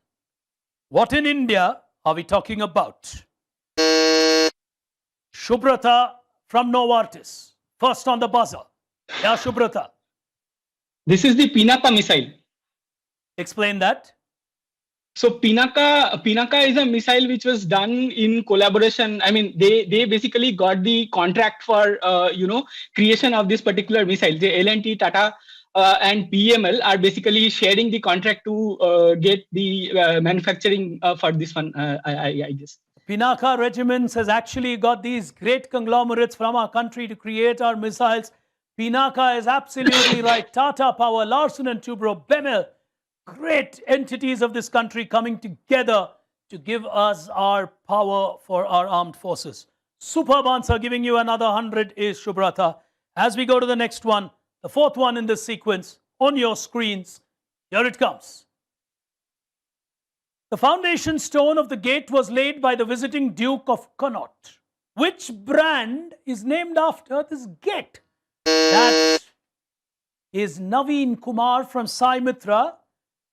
What in India are we talking about? Shubrata from Novartis, first on the buzzer. Yeah, Shubrata. This is the Pinaka missile. Explain that. So Pinaka is a missile which was done in collaboration. I mean, they basically got the contract for creation of this particular missile. The L&T, Tata, and PML are basically sharing the contract to get the manufacturing for this one. I guess. Pinaka Regiments has actually got these great conglomerates from our country to create our missiles. Pinaka is absolutely right. Tata Power, Larsen & Toubro, Bemel, great entities of this country coming together to give us our power for our armed forces. Superb answer. Giving you another 100 is Shubrata. As we go to the next one, the fourth one in this sequence, on your screens, here it comes. The foundation stone of the gate was laid by the visiting Duke of Connaught. Which brand is named after this gate? That is Naveen Kumar from Sai Mitra,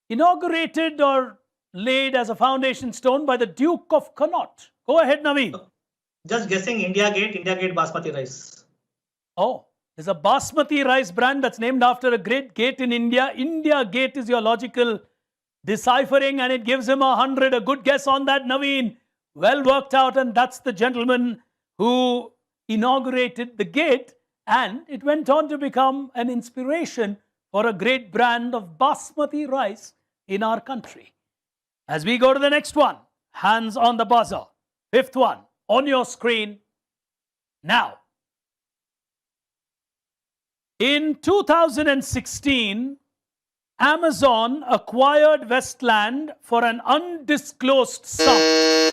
inaugurated or laid as a foundation stone by the Duke of Connaught. Go ahead, Naveen. Just guessing, India Gate Basmati rice. Oh, there's a Basmati rice brand that's named after a great gate in India. India Gate is your logical deciphering, and it gives him 100. A good guess on that, Naveen. Well worked out, and that's the gentleman who inaugurated the gate, and it went on to become an inspiration for a great brand of Basmati rice in our country. As we go to the next one, hands on the buzzer. Fifth one on your screen now. In 2016, Amazon acquired Westland for an undisclosed sum.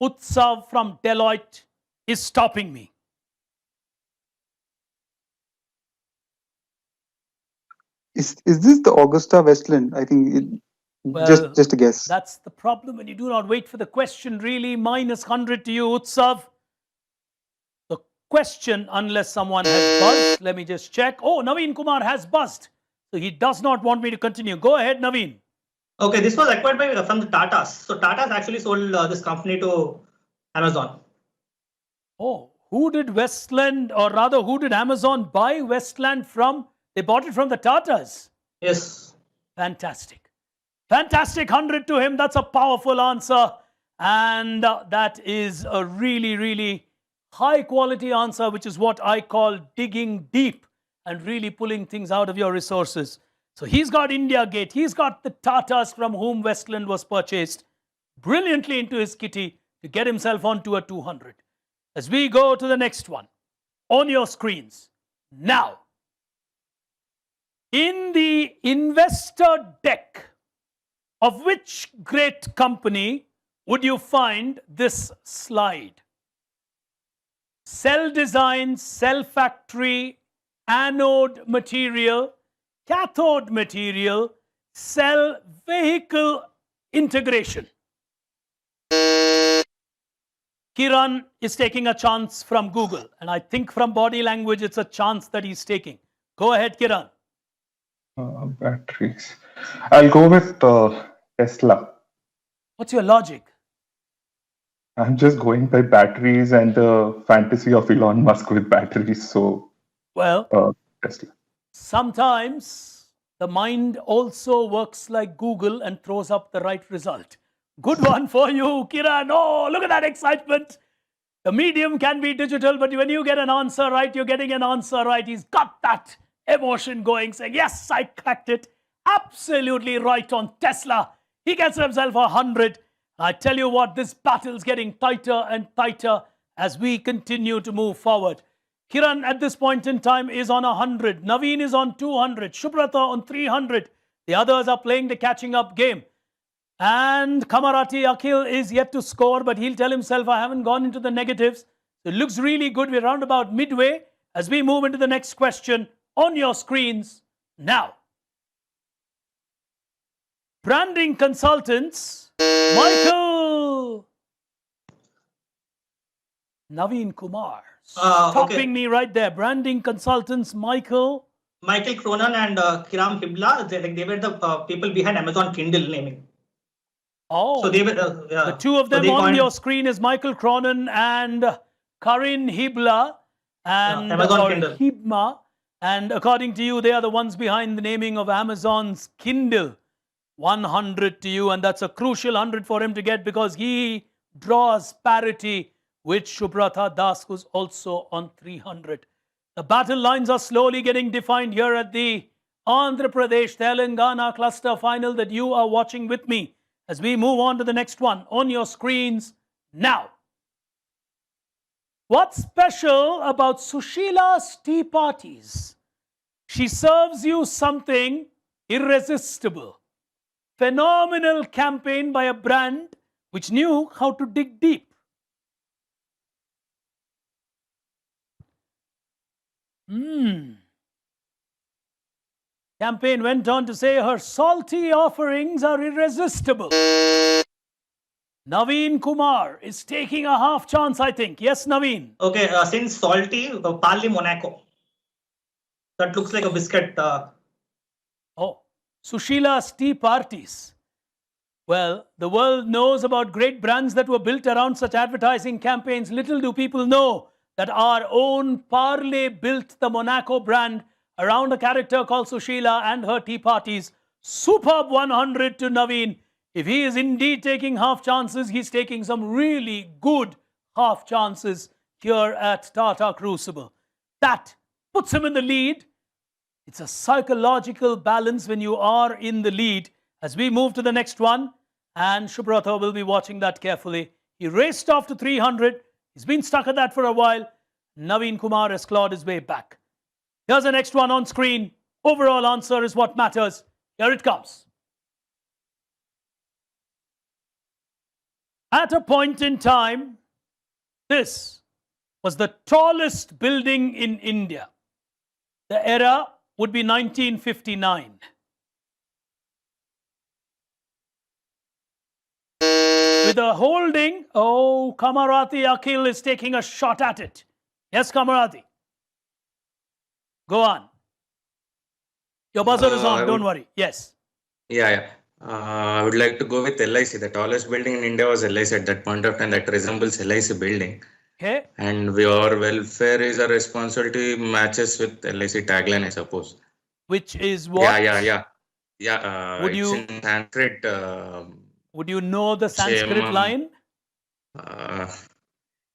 Utsav from Deloitte is stopping me. Is this the Augusta Westland? I think just a guess. That's the problem when you do not wait for the question, really. Minus 100 to you, Utsav. The question, unless someone has buzzed, let me just check. Oh, Naveen Kumar has buzzed. So he does not want me to continue. Go ahead, Naveen. Okay, this was acquired from the Tatas. So Tatas actually sold this company to Amazon. Oh, who did Westland, or rather, who did Amazon buy Westland from? They bought it from the Tatas. Yes. Fantastic. Fantastic. 100 to him. That's a powerful answer. And that is a really, really high quality answer, which is what I call digging deep and really pulling things out of your resources. So he's got India Gate. He's got the Tatas from whom Westland was purchased brilliantly into his kitty to get himself onto a 200. As we go to the next one on your screens now. In the investor deck of which great company would you find this slide? Cell design, cell factory, anode material, cathode material, cell vehicle integration. Kiran is taking a chance from Google, and I think from body language it's a chance that he's taking. Go ahead, Kiran. Batteries. I'll go with Tesla. What's your logic? I'm just going by batteries and the fantasy of Elon Musk with batteries. So, Well, Tesla. sometimes the mind also works like Google and throws up the right result. Good one for you, Kiran. Oh, look at that excitement. The medium can be digital, but when you get an answer right, you're getting an answer right. He's got that emotion going, saying, yes, I cracked it. Absolutely right on Tesla. He gets himself 100. I tell you what, this battle's getting tighter and tighter as we continue to move forward. Kiran at this point in time is on 100. Naveen is on 200. Shubrata on 300. The others are playing the catching up game. And Kamarati Akhil is yet to score, but he'll tell himself, I haven't gone into the negatives. So it looks really good. We're around about midway as we move into the next question on your screens now. Branding consultants, Michael Naveen Kumar. Stopping me right there. Branding consultants, Michael Cronin and Kiram Hibla, they were the people behind Amazon Kindle naming. Oh, So they were the two of so them they on coined your screen is Michael Cronin and Karin Hibla and Amazon or Kindle. Hibma. And according to you, they are the ones behind the naming of Amazon's Kindle. 100 to you, and that's a crucial 100 for him to get because he draws parity with Shubrata Das, who's also on 300. The battle lines are slowly getting defined here at the Andhra Pradesh Telangana cluster final that you are watching with me as we move on to the next one on your screens now. What's special about Sushila's tea parties? She serves you something irresistible. Phenomenal campaign by a brand which knew how to dig deep. Campaign went on to say her salty offerings are irresistible. Naveen Kumar is taking a half chance, I think. Yes, Naveen. Okay, since salty, Parley Monaco. That looks like a biscuit. Oh, Sushila's tea parties. Well, the world knows about great brands that were built around such advertising campaigns. Little do people know that our own Parley built the Monaco brand around a character called Sushila and her tea parties. Superb 100 to Naveen. If he is indeed taking half chances, he's taking some really good half chances here at Tata Crucible. That puts him in the lead. It's a psychological balance when you are in the lead. As we move to the next one, and Subrata will be watching that carefully. He raced off to 300. He's been stuck at that for a while. Naveen Kumar has clawed his way back. Here's the next one on screen. Overall answer is what matters. Here it comes. At a point in time, this was the tallest building in India. The era would be 1959. With a holding, oh, Kamarati Akhil is taking a shot at it. Yes, Kamarati. Go on. Your buzzer is on, don't worry. Yes. Yeah. I would like to go with LIC. The tallest building in India was LIC at that point of time. That resembles LIC building. Okay. And your welfare is a responsibility matches with LIC tagline, I suppose. Which is what? Yeah. Would it's you- in Sanskrit. Would you know the Sanskrit Kshemam. line?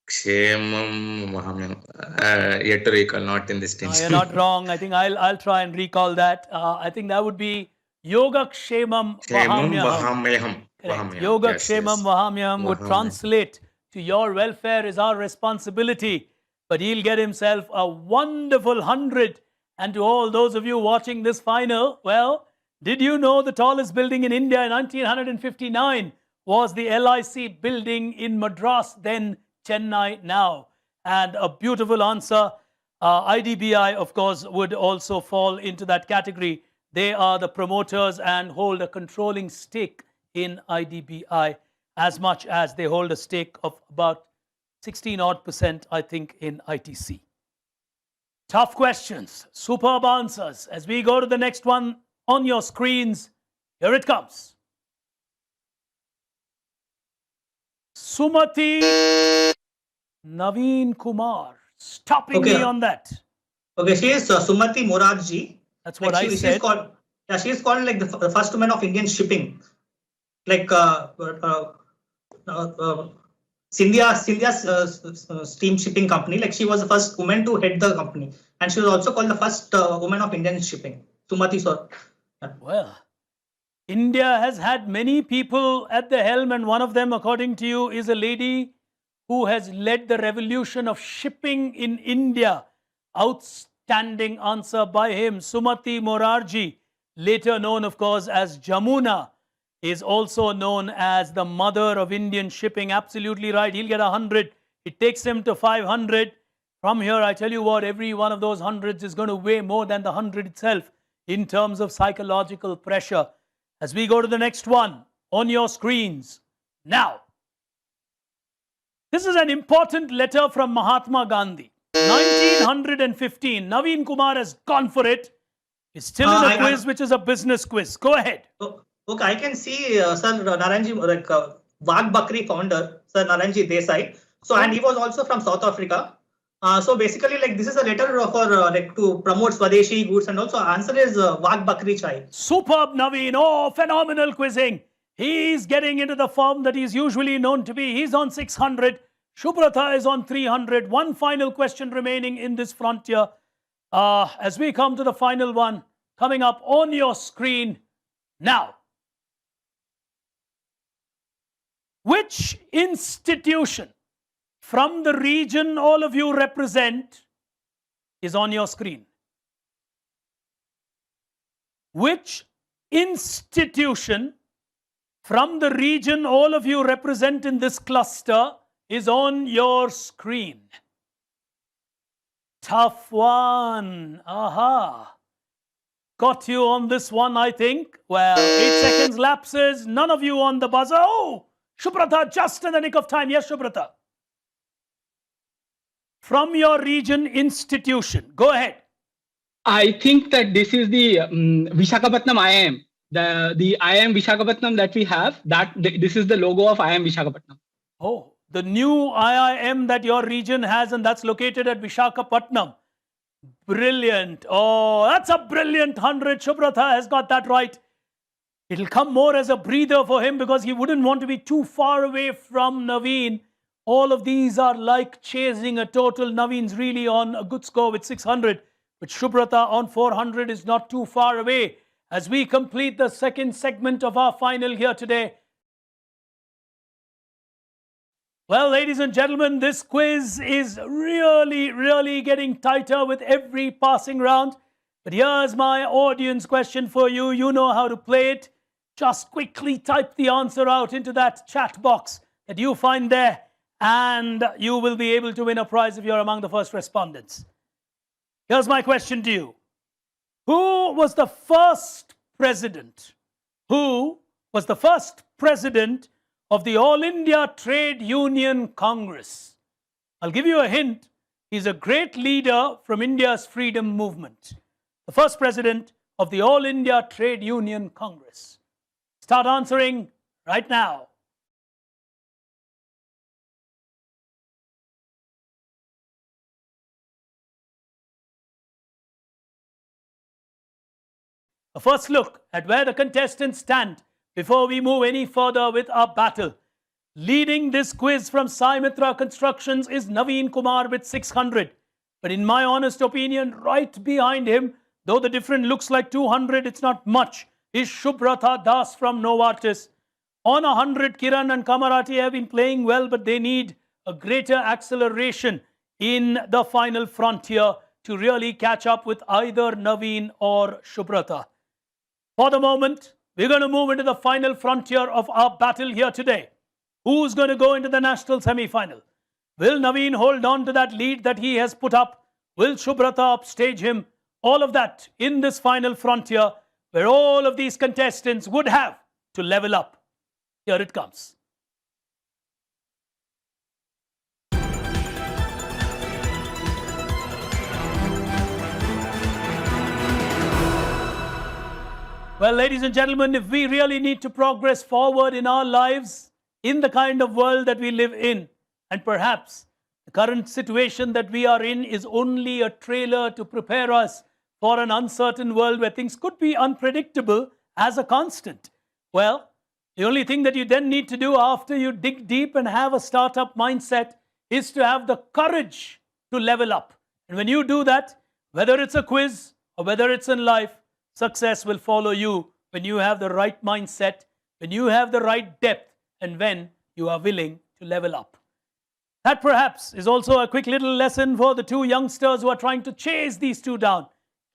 Kshemam Mahamyam. Yet to recall, not in this No, tense. you're not wrong. I think I'll try and recall that. I think that would be Yoga Kshemam Kshemam Vahamyam. Vahamyam. Yoga Yes, Kshemam yes. Vahamyam would Vahamyam. translate to your welfare is our responsibility. But he'll get himself a wonderful 100. And to all those of you watching this final, well, did you know the tallest building in India in 1959 was the LIC building in Madras, then Chennai now? And a beautiful answer. IDBI, of course, would also fall into that category. They are the promoters and hold a controlling stake in IDBI as much as they hold a stake of about 16 odd %, I think, in ITC. Tough questions, superb answers. As we go to the next one on your screens, here it comes. Sumati Naveen Kumar, stopping me Okay. on that. Okay, she is Sumati Morarji. That's what Like I she said. is called. Yeah, she is called like the first woman of Indian shipping. Like Scindia's steam shipping company. Like she was the first woman to head the company, and she was also called the first woman of Indian shipping. Sumati, sir. Well, India has had many people at the helm, and one of them, according to you, is a lady who has led the revolution of shipping in India. Outstanding answer by him. Sumati Morarji, later known, of course, as Jamuna, is also known as the mother of Indian shipping. Absolutely right. He'll get 100. It takes him to 500. From here, I tell you what, every one of those hundreds is going to weigh more than the 100 itself in terms of psychological pressure. As we go to the next one on your screens now. This is an important letter from Mahatma Gandhi. 1915. Naveen Kumar has gone for it. He's still in a quiz, which is a business quiz. Go ahead. Okay, I can see Sir Naranji, like Wagh Bakri founder, Sir Naranji Desai. So, and he was also from South Africa. So basically, like this is a letter for like to promote Swadeshi goods, and also answer is Wagh Bakri Chai. Superb, Naveen. Oh, phenomenal quizzing. He's getting into the form that he's usually known to be. He's on 600. Shubhrata is on 300. One final question remaining in this frontier. As we come to the final one, coming up on your screen now. Which institution from the region all of you represent is on your screen? Which institution from the region all of you represent in this cluster is on your screen? Tough one. Aha. Got you on this one, I think. Well, 8 seconds lapses. None of you on the buzzer. Oh, Shubrata, just in the nick of time. Yes, Shubrata. From your region institution. Go ahead. I think that this is the Visakhapatnam IIM. The IIM Visakhapatnam that we have, this is the logo of IIM Visakhapatnam. Oh, the new IIM that your region has, and that's located at Visakhapatnam. Brilliant. Oh, that's a brilliant 100. Shubrata has got that right. It'll come more as a breather for him because he wouldn't want to be too far away from Naveen. All of these are like chasing a total. Naveen's really on a good score with 600. But Shubrata on 400 is not too far away. As we complete the second segment of our final here today. Well, ladies and gentlemen, this quiz is really getting tighter with every passing round. But here's my audience question for you. You know how to play it. Just quickly type the answer out into that chat box that you find there, and you will be able to win a prize if you're among the first respondents. Here's my question to you. Who was the first president? Who was the first president of the All India Trade Union Congress? I'll give you a hint. He's a great leader from India's freedom movement. The first president of the All India Trade Union Congress. Start answering right now. A first look at where the contestants stand before we move any further with our battle. Leading this quiz from Sai Mitra Constructions is Naveen Kumar with 600. But in my honest opinion, right behind him, though the difference looks like 200, it's not much, is Shubrata Das from Novartis. On 100, Kiran and Kamarati have been playing well, but they need a greater acceleration in the final frontier to really catch up with either Naveen or Shubrata. For the moment, we're going to move into the final frontier of our battle here today. Who's going to go into the national semi-final? Will Naveen hold on to that lead that he has put up? Will Shubrata upstage him? All of that in this final frontier where all of these contestants would have to level up. Here it comes. Well, ladies and gentlemen, if we really need to progress forward in our lives, in the kind of world that we live in, and perhaps the current situation that we are in is only a trailer to prepare us for an uncertain world where things could be unpredictable as a constant. Well, the only thing that you then need to do after you dig deep and have a startup mindset is to have the courage to level up. And when you do that, whether it's a quiz or whether it's in life, success will follow you when you have the right mindset, when you have the right depth, and when you are willing to level up. That perhaps is also a quick little lesson for the two youngsters who are trying to chase these two down.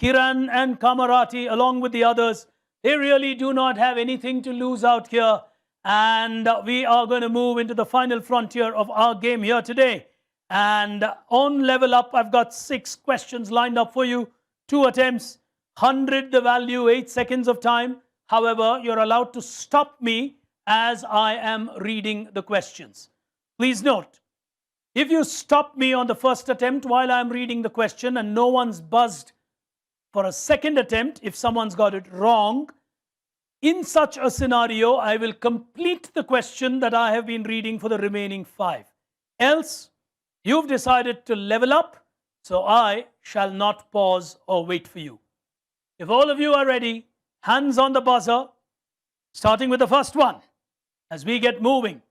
Kiran and Kamarati, along with the others, they really do not have anything to lose out here. And we are going to move into the final frontier of our game here today. And on level up, I've got 6 questions lined up for you. 2 attempts, 100 the value, 8 seconds of time. However, you're allowed to stop me as I am reading the questions. Please note, if you stop me on the first attempt while I'm reading the question and no one's buzzed for a second attempt, if someone's got it wrong, in such a scenario, I will complete the question that I have been reading for the remaining 5. Else, you've decided to level up, so I shall not pause or wait for you. If all of you are ready, hands on the buzzer, starting with the first one. As we get moving,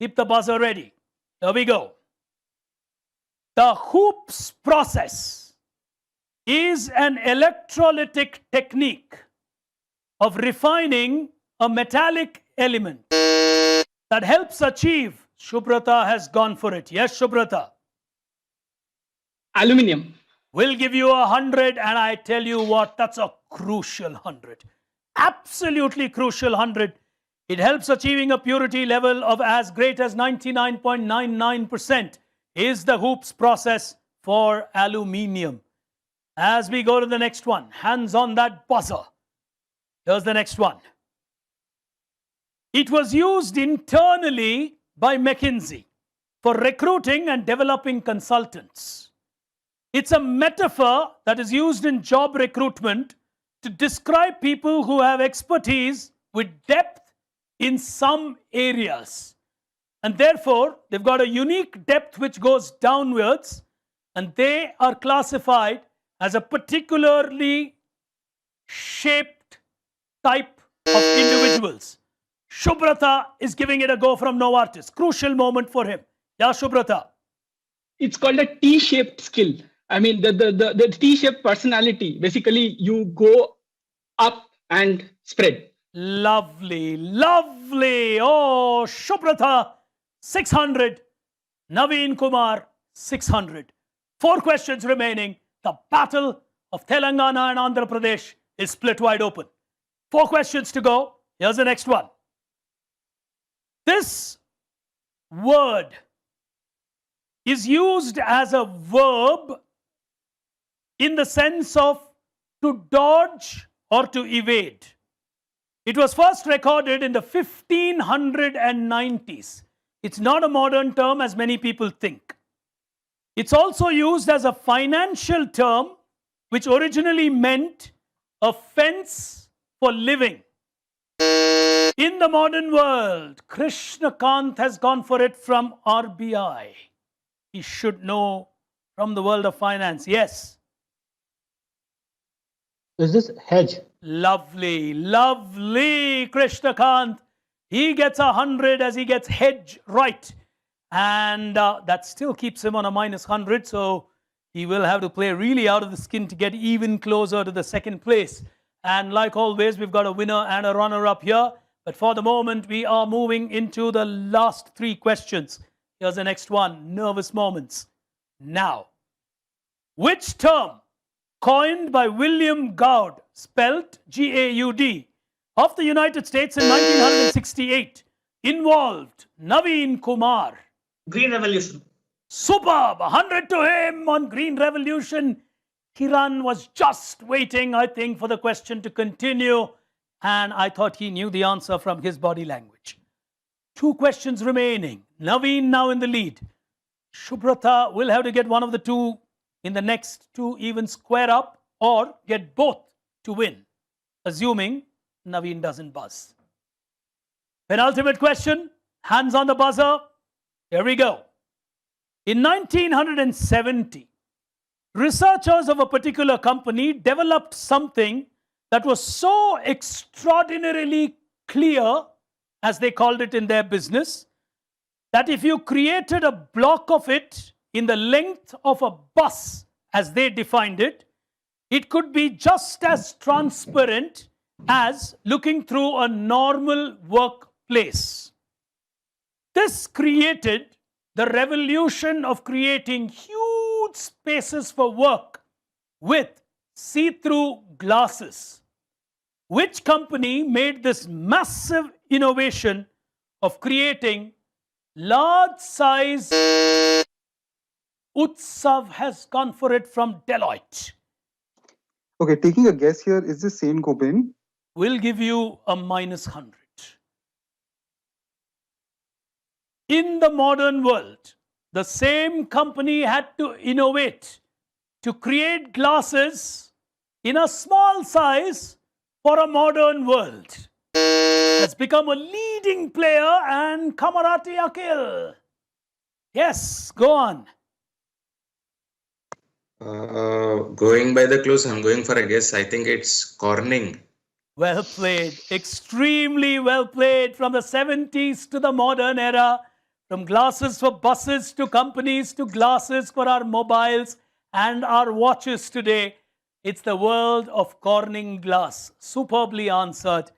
keep the buzzer ready. Here we go. The Hoops process is an electrolytic technique of refining a metallic element that helps achieve. Shubrata has gone for it. Yes, Shubrata. Aluminium. We'll give you 100, and I tell you what, that's a crucial 100. Absolutely crucial 100. It helps achieving a purity level of as great as 99.99% is the Hoops process for aluminium. As we go to the next one, hands on that buzzer. Here's the next one. It was used internally by McKinsey for recruiting and developing consultants. It's a metaphor that is used in job recruitment to describe people who have expertise with depth in some areas. And therefore, they've got a unique depth which goes downwards, and they are classified as a particularly shaped type of individuals. Shubrata is giving it a go from Novartis. Crucial moment for him. Yeah, Shubrata. It's called a T-shaped skill. I mean, the T-shaped personality. Basically, you go up and spread. Lovely, lovely. Oh, Shubrata, 600. Naveen Kumar, 600. 4 questions remaining. The battle of Telangana and Andhra Pradesh is split wide open. 4 questions to go. Here's the next one. This word is used as a verb in the sense of to dodge or to evade. It was first recorded in the 1590s. It's not a modern term as many people think. It's also used as a financial term which originally meant a fence for living. In the modern world, Krishna Kant has gone for it from RBI. He should know from the world of finance. Yes. Is this hedge? Lovely, lovely, Krishna Kant. He gets 100 as he gets hedge right. And that still keeps him on a minus 100. So he will have to play really out of the skin to get even closer to the second place. And like always, we've got a winner and a runner-up here. But for the moment, we are moving into the last 3 questions. Here's the next one. Nervous moments. Now, which term coined by William Goud, spelt G-A-U-D, of the United States in 1968 involved Naveen Kumar? Green Revolution. Superb. 100 to him on Green Revolution. Kiran was just waiting, I think, for the question to continue. And I thought he knew the answer from his body language. 2 questions remaining. Naveen now in the lead. Shubrata will have to get one of the 2 in the next 2, even square up or get both to win, assuming Naveen doesn't buzz. Penultimate question, hands on the buzzer. Here we go. In 1970, researchers of a particular company developed something that was so extraordinarily clear, as they called it in their business, that if you created a block of it in the length of a bus, as they defined it, it could be just as transparent as looking through a normal workplace. This created the revolution of creating huge spaces for work with see-through glasses. Which company made this massive innovation of creating large size? Utsav has gone for it from Deloitte. Okay, taking a guess here, is this Saint Gobain? We'll give you a minus 100. In the modern world, the same company had to innovate to create glasses in a small size for a modern world. Has become a leading player, and Kamarati Akil. Yes, go on. Going by the clues, I'm going for a guess. I think it's Corning. Well played. Extremely well played. From the 70s to the modern era, from glasses for buses to companies to glasses for our mobiles and our watches today. It's the world of Corning glass. Superbly answered.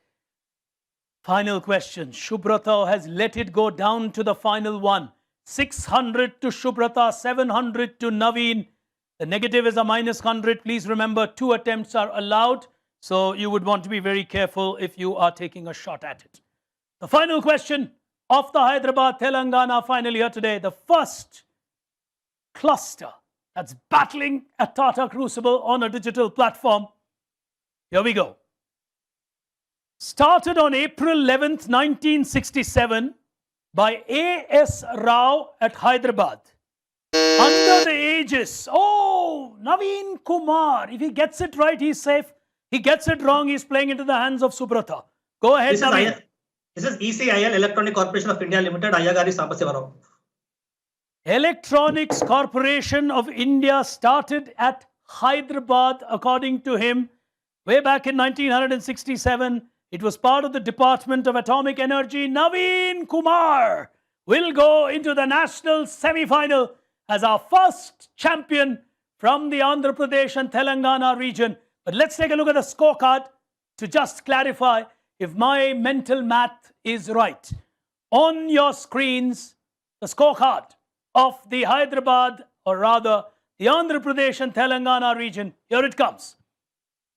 Final question. Shubrata has let it go down to the final one. 600 to Shubrata, 700 to Naveen. The negative is a minus 100. Please remember, 2 attempts are allowed. So you would want to be very careful if you are taking a shot at it. The final question of the Hyderabad Telangana final here today. The first cluster that's battling at Tata Crucible on a digital platform. Here we go. started on April 11th, 1967 by A.S. Rao at Hyderabad. Under the aegis, Naveen Kumar. If he gets it right, he's safe. He gets it wrong, he's playing into the hands of Subrata. Go ahead, Naveen. This is ECIL, Electronic Corporation of India Limited, Ayagari Sampasivarao. Electronics Corporation of India started at Hyderabad, according to him, way back in 1967. It was part of the Department of Atomic Energy. Naveen Kumar will go into the national semi-final as our first champion from the Andhra Pradesh and Telangana region. But let's take a look at the scorecard to just clarify if my mental math is right. On your screens, the scorecard of the Hyderabad, or rather the Andhra Pradesh and Telangana region. Here it comes.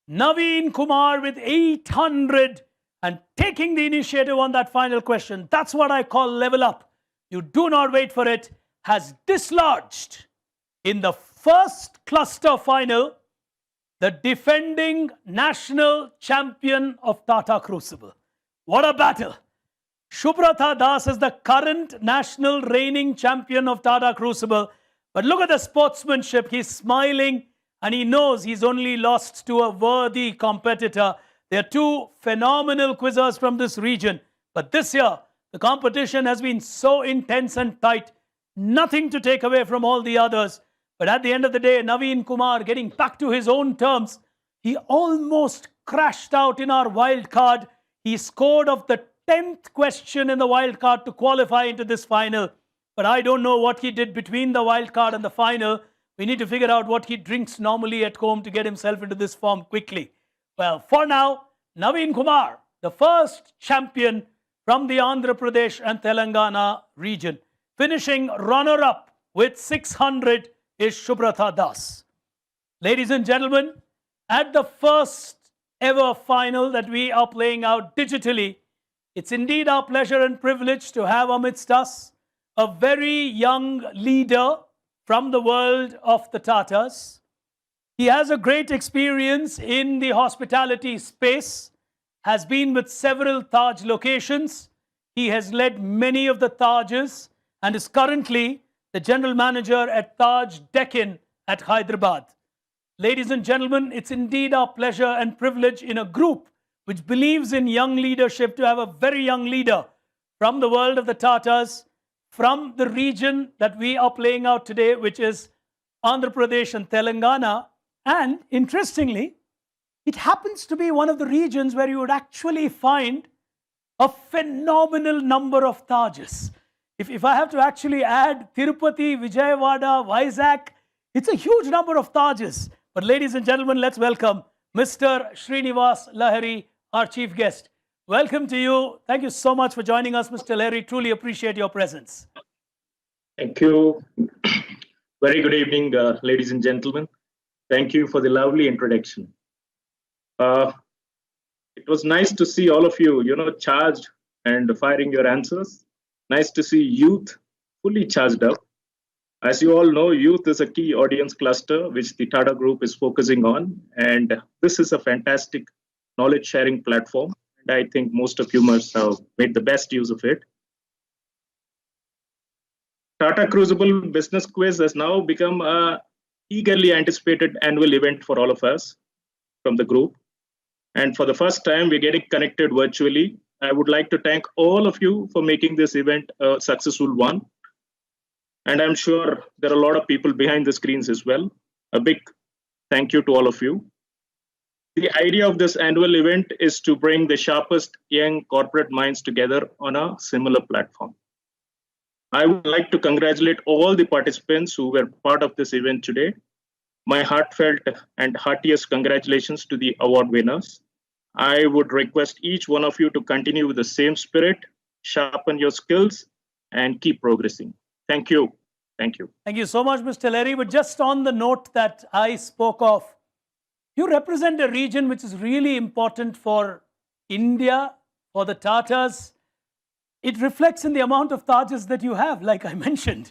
Naveen Kumar with 800 and taking the initiative on that final question. That's what I call level up. You do not wait for it. Has dislodged in the first cluster final the defending national champion of Tata Crucible. What a battle. Subrata Das is the current national reigning champion of Tata Crucible. But look at the sportsmanship. He's smiling and he knows he's only lost to a worthy competitor. There are two phenomenal quizzers from this region. But this year, the competition has been so intense and tight. Nothing to take away from all the others. But at the end of the day, Naveen Kumar getting back to his own terms. He almost crashed out in our wild card. He scored of the 10th question in the wild card to qualify into this final. But I don't know what he did between the wild card and the final. We need to figure out what he drinks normally at home to get himself into this form quickly. Well, for now, Naveen Kumar, the first champion from the Andhra Pradesh and Telangana region. Finishing runner-up with 600 is Subrata Das. Ladies and gentlemen, at the first ever final that we are playing out digitally, it's indeed our pleasure and privilege to have amidst us a very young leader from the world of the Tatas. He has a great experience in the hospitality space, has been with several Taj locations. He has led many of the Tajes and is currently the general manager at Taj Deccan at Hyderabad. Ladies and gentlemen, it's indeed our pleasure and privilege in a group which believes in young leadership to have a very young leader from the world of the Tatas, from the region that we are playing out today, which is Andhra Pradesh and Telangana. And interestingly, it happens to be one of the regions where you would actually find a phenomenal number of Tajes. If I have to actually add Tirupati, Vijayawada, Vizag, it's a huge number of Tajes. But ladies and gentlemen, let's welcome Mr. Srinivas Lahiri, our chief guest. Welcome to you. Thank you so much for joining us, Mr. Lahiri. Truly appreciate your presence. Thank you. Very good evening, ladies and gentlemen. Thank you for the lovely introduction. It was nice to see all of you, charged and firing your answers. Nice to see youth fully charged up. As you all know, youth is a key audience cluster which the Tata Group is focusing on. And this is a fantastic knowledge sharing platform. And I think most of you must have made the best use of it. Tata Crucible Business Quiz has now become a eagerly anticipated annual event for all of us from the group. And for the first time, we're getting connected virtually. I would like to thank all of you for making this event a successful one. And I'm sure there are a lot of people behind the screens as well. A big thank you to all of you. The idea of this annual event is to bring the sharpest young corporate minds together on a similar platform. I would like to congratulate all the participants who were part of this event today. My heartfelt and heartiest congratulations to the award winners. I would request each one of you to continue with the same spirit, sharpen your skills, and keep progressing. Thank you. Thank you. Thank you so much, Mr. Lahiri. But just on the note that I spoke of, you represent a region which is really important for India, for the Tatas. It reflects in the amount of Tajas that you have, like I mentioned.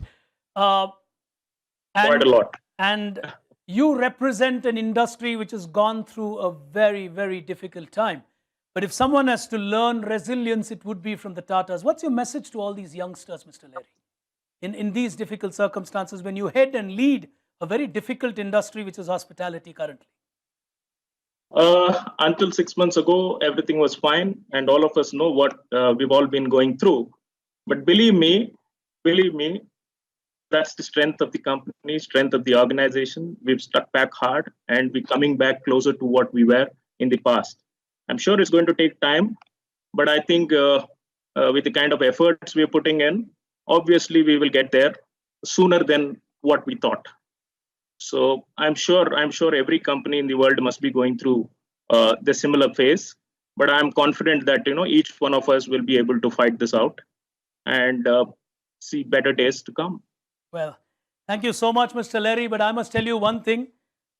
Quite a lot. And you represent an industry which has gone through a very, very difficult time. But if someone has to learn resilience, it would be from the Tatas. What's your message to all these youngsters, Mr. Leri, in these difficult circumstances when you head and lead a very difficult industry, which is hospitality currently? Until 6 months ago, everything was fine, and all of us know what we've all been going through. But believe me, that's the strength of the company, strength of the organization. We've stuck back hard, and we're coming back closer to what we were in the past. I'm sure it's going to take time, but I think with the kind of efforts we're putting in, obviously we will get there sooner than what we thought. So I'm sure every company in the world must be going through the similar phase, but I'm confident that each one of us will be able to fight this out and see better days to come. Well, thank you so much, Mr. Leri. But I must tell you one thing.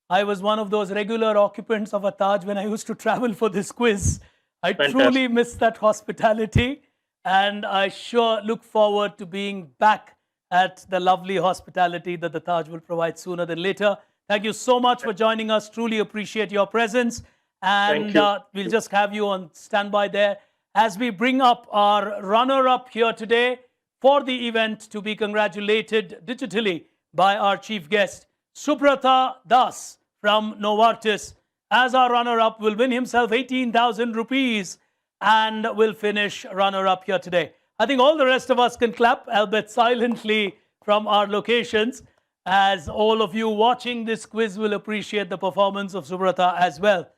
I was one of those regular occupants of a Taj when I used to travel for this quiz. I truly miss that hospitality, and I sure look forward to being back at the lovely hospitality that the Taj will provide sooner than later. Thank you so much for joining us. Truly appreciate your presence. And we'll just have you on standby there as we bring up our runner-up here today for the event to be congratulated digitally by our chief guest, Subrata Das from Novartis. As our runner-up, will win himself 18,000 rupees and will finish runner-up here today. I think all the rest of us can clap, albeit silently from our locations, as all of you watching this quiz will appreciate the performance of Subrata as well.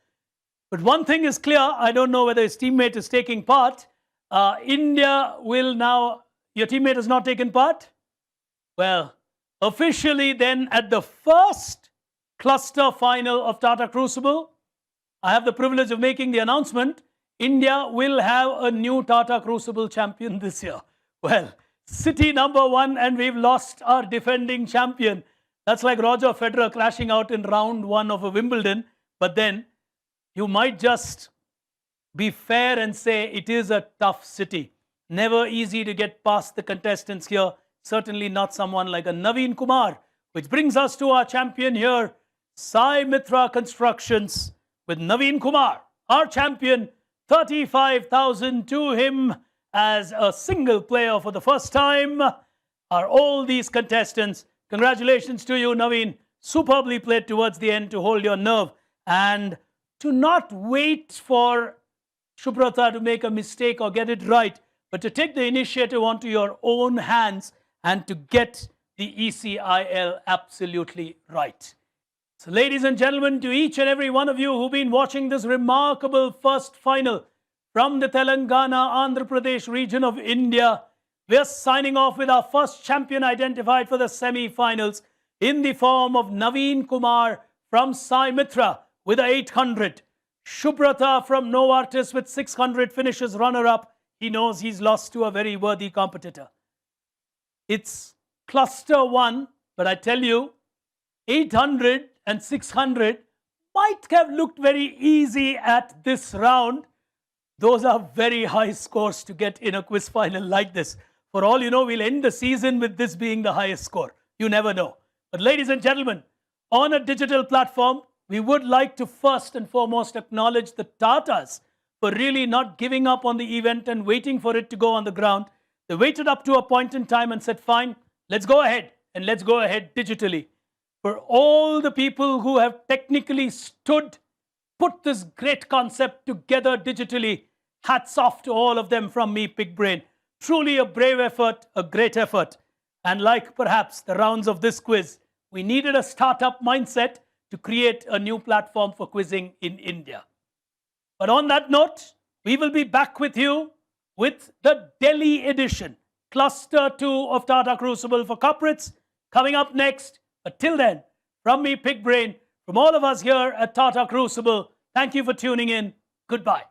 But one thing is clear, I don't know whether his teammate is taking part. India will now... Your teammate has not taken part? Well, officially then at the first cluster final of Tata Crucible, I have the privilege of making the announcement. India will have a new Tata Crucible champion this year. Well, city number 1, and we've lost our defending champion. That's like Roger Federer crashing out in round 1 of a Wimbledon. But then you might just be fair and say it is a tough city. Never easy to get past the contestants here. Certainly not someone like a Naveen Kumar. Which brings us to our champion here, Sai Mitra Constructions, with Naveen Kumar, our champion. 35,000 to him as a single player for the first time. Are all these contestants. Congratulations to you, Naveen. Superbly played towards the end to hold your nerve and to not wait for Subrata to make a mistake or get it right, but to take the initiative onto your own hands and to get the ECIL absolutely right. So ladies and gentlemen, to each and every one of you who've been watching this remarkable first final from the Telangana, Andhra Pradesh region of India, we're signing off with our first champion identified for the semi-finals in the form of Naveen Kumar from Sai Mitra with a 800. Subrata from Novartis with 600 finishes runner-up. He knows he's lost to a very worthy competitor. It's cluster 1, but I tell you, 800 and 600 might have looked very easy at this round. Those are very high scores to get in a quiz final like this. For all you know, we'll end the season with this being the highest score. You never know. But ladies and gentlemen, on a digital platform, we would like to first and foremost acknowledge the Tatas for really not giving up on the event and waiting for it to go on the ground. They waited up to a point in time and said, fine, let's go ahead, and let's go ahead digitally. For all the people who have technically put this great concept together digitally, hats off to all of them from me, Pig Brain. Truly a brave effort, a great effort. And like perhaps the rounds of this quiz, we needed a startup mindset to create a new platform for quizzing in India. But on that note, we will be back with you with the Delhi edition, Cluster 2 of Tata Crucible for corporates, coming up next. But till then, from me, Pig Brain, from all of us here at Tata Crucible, thank you for tuning in. Goodbye.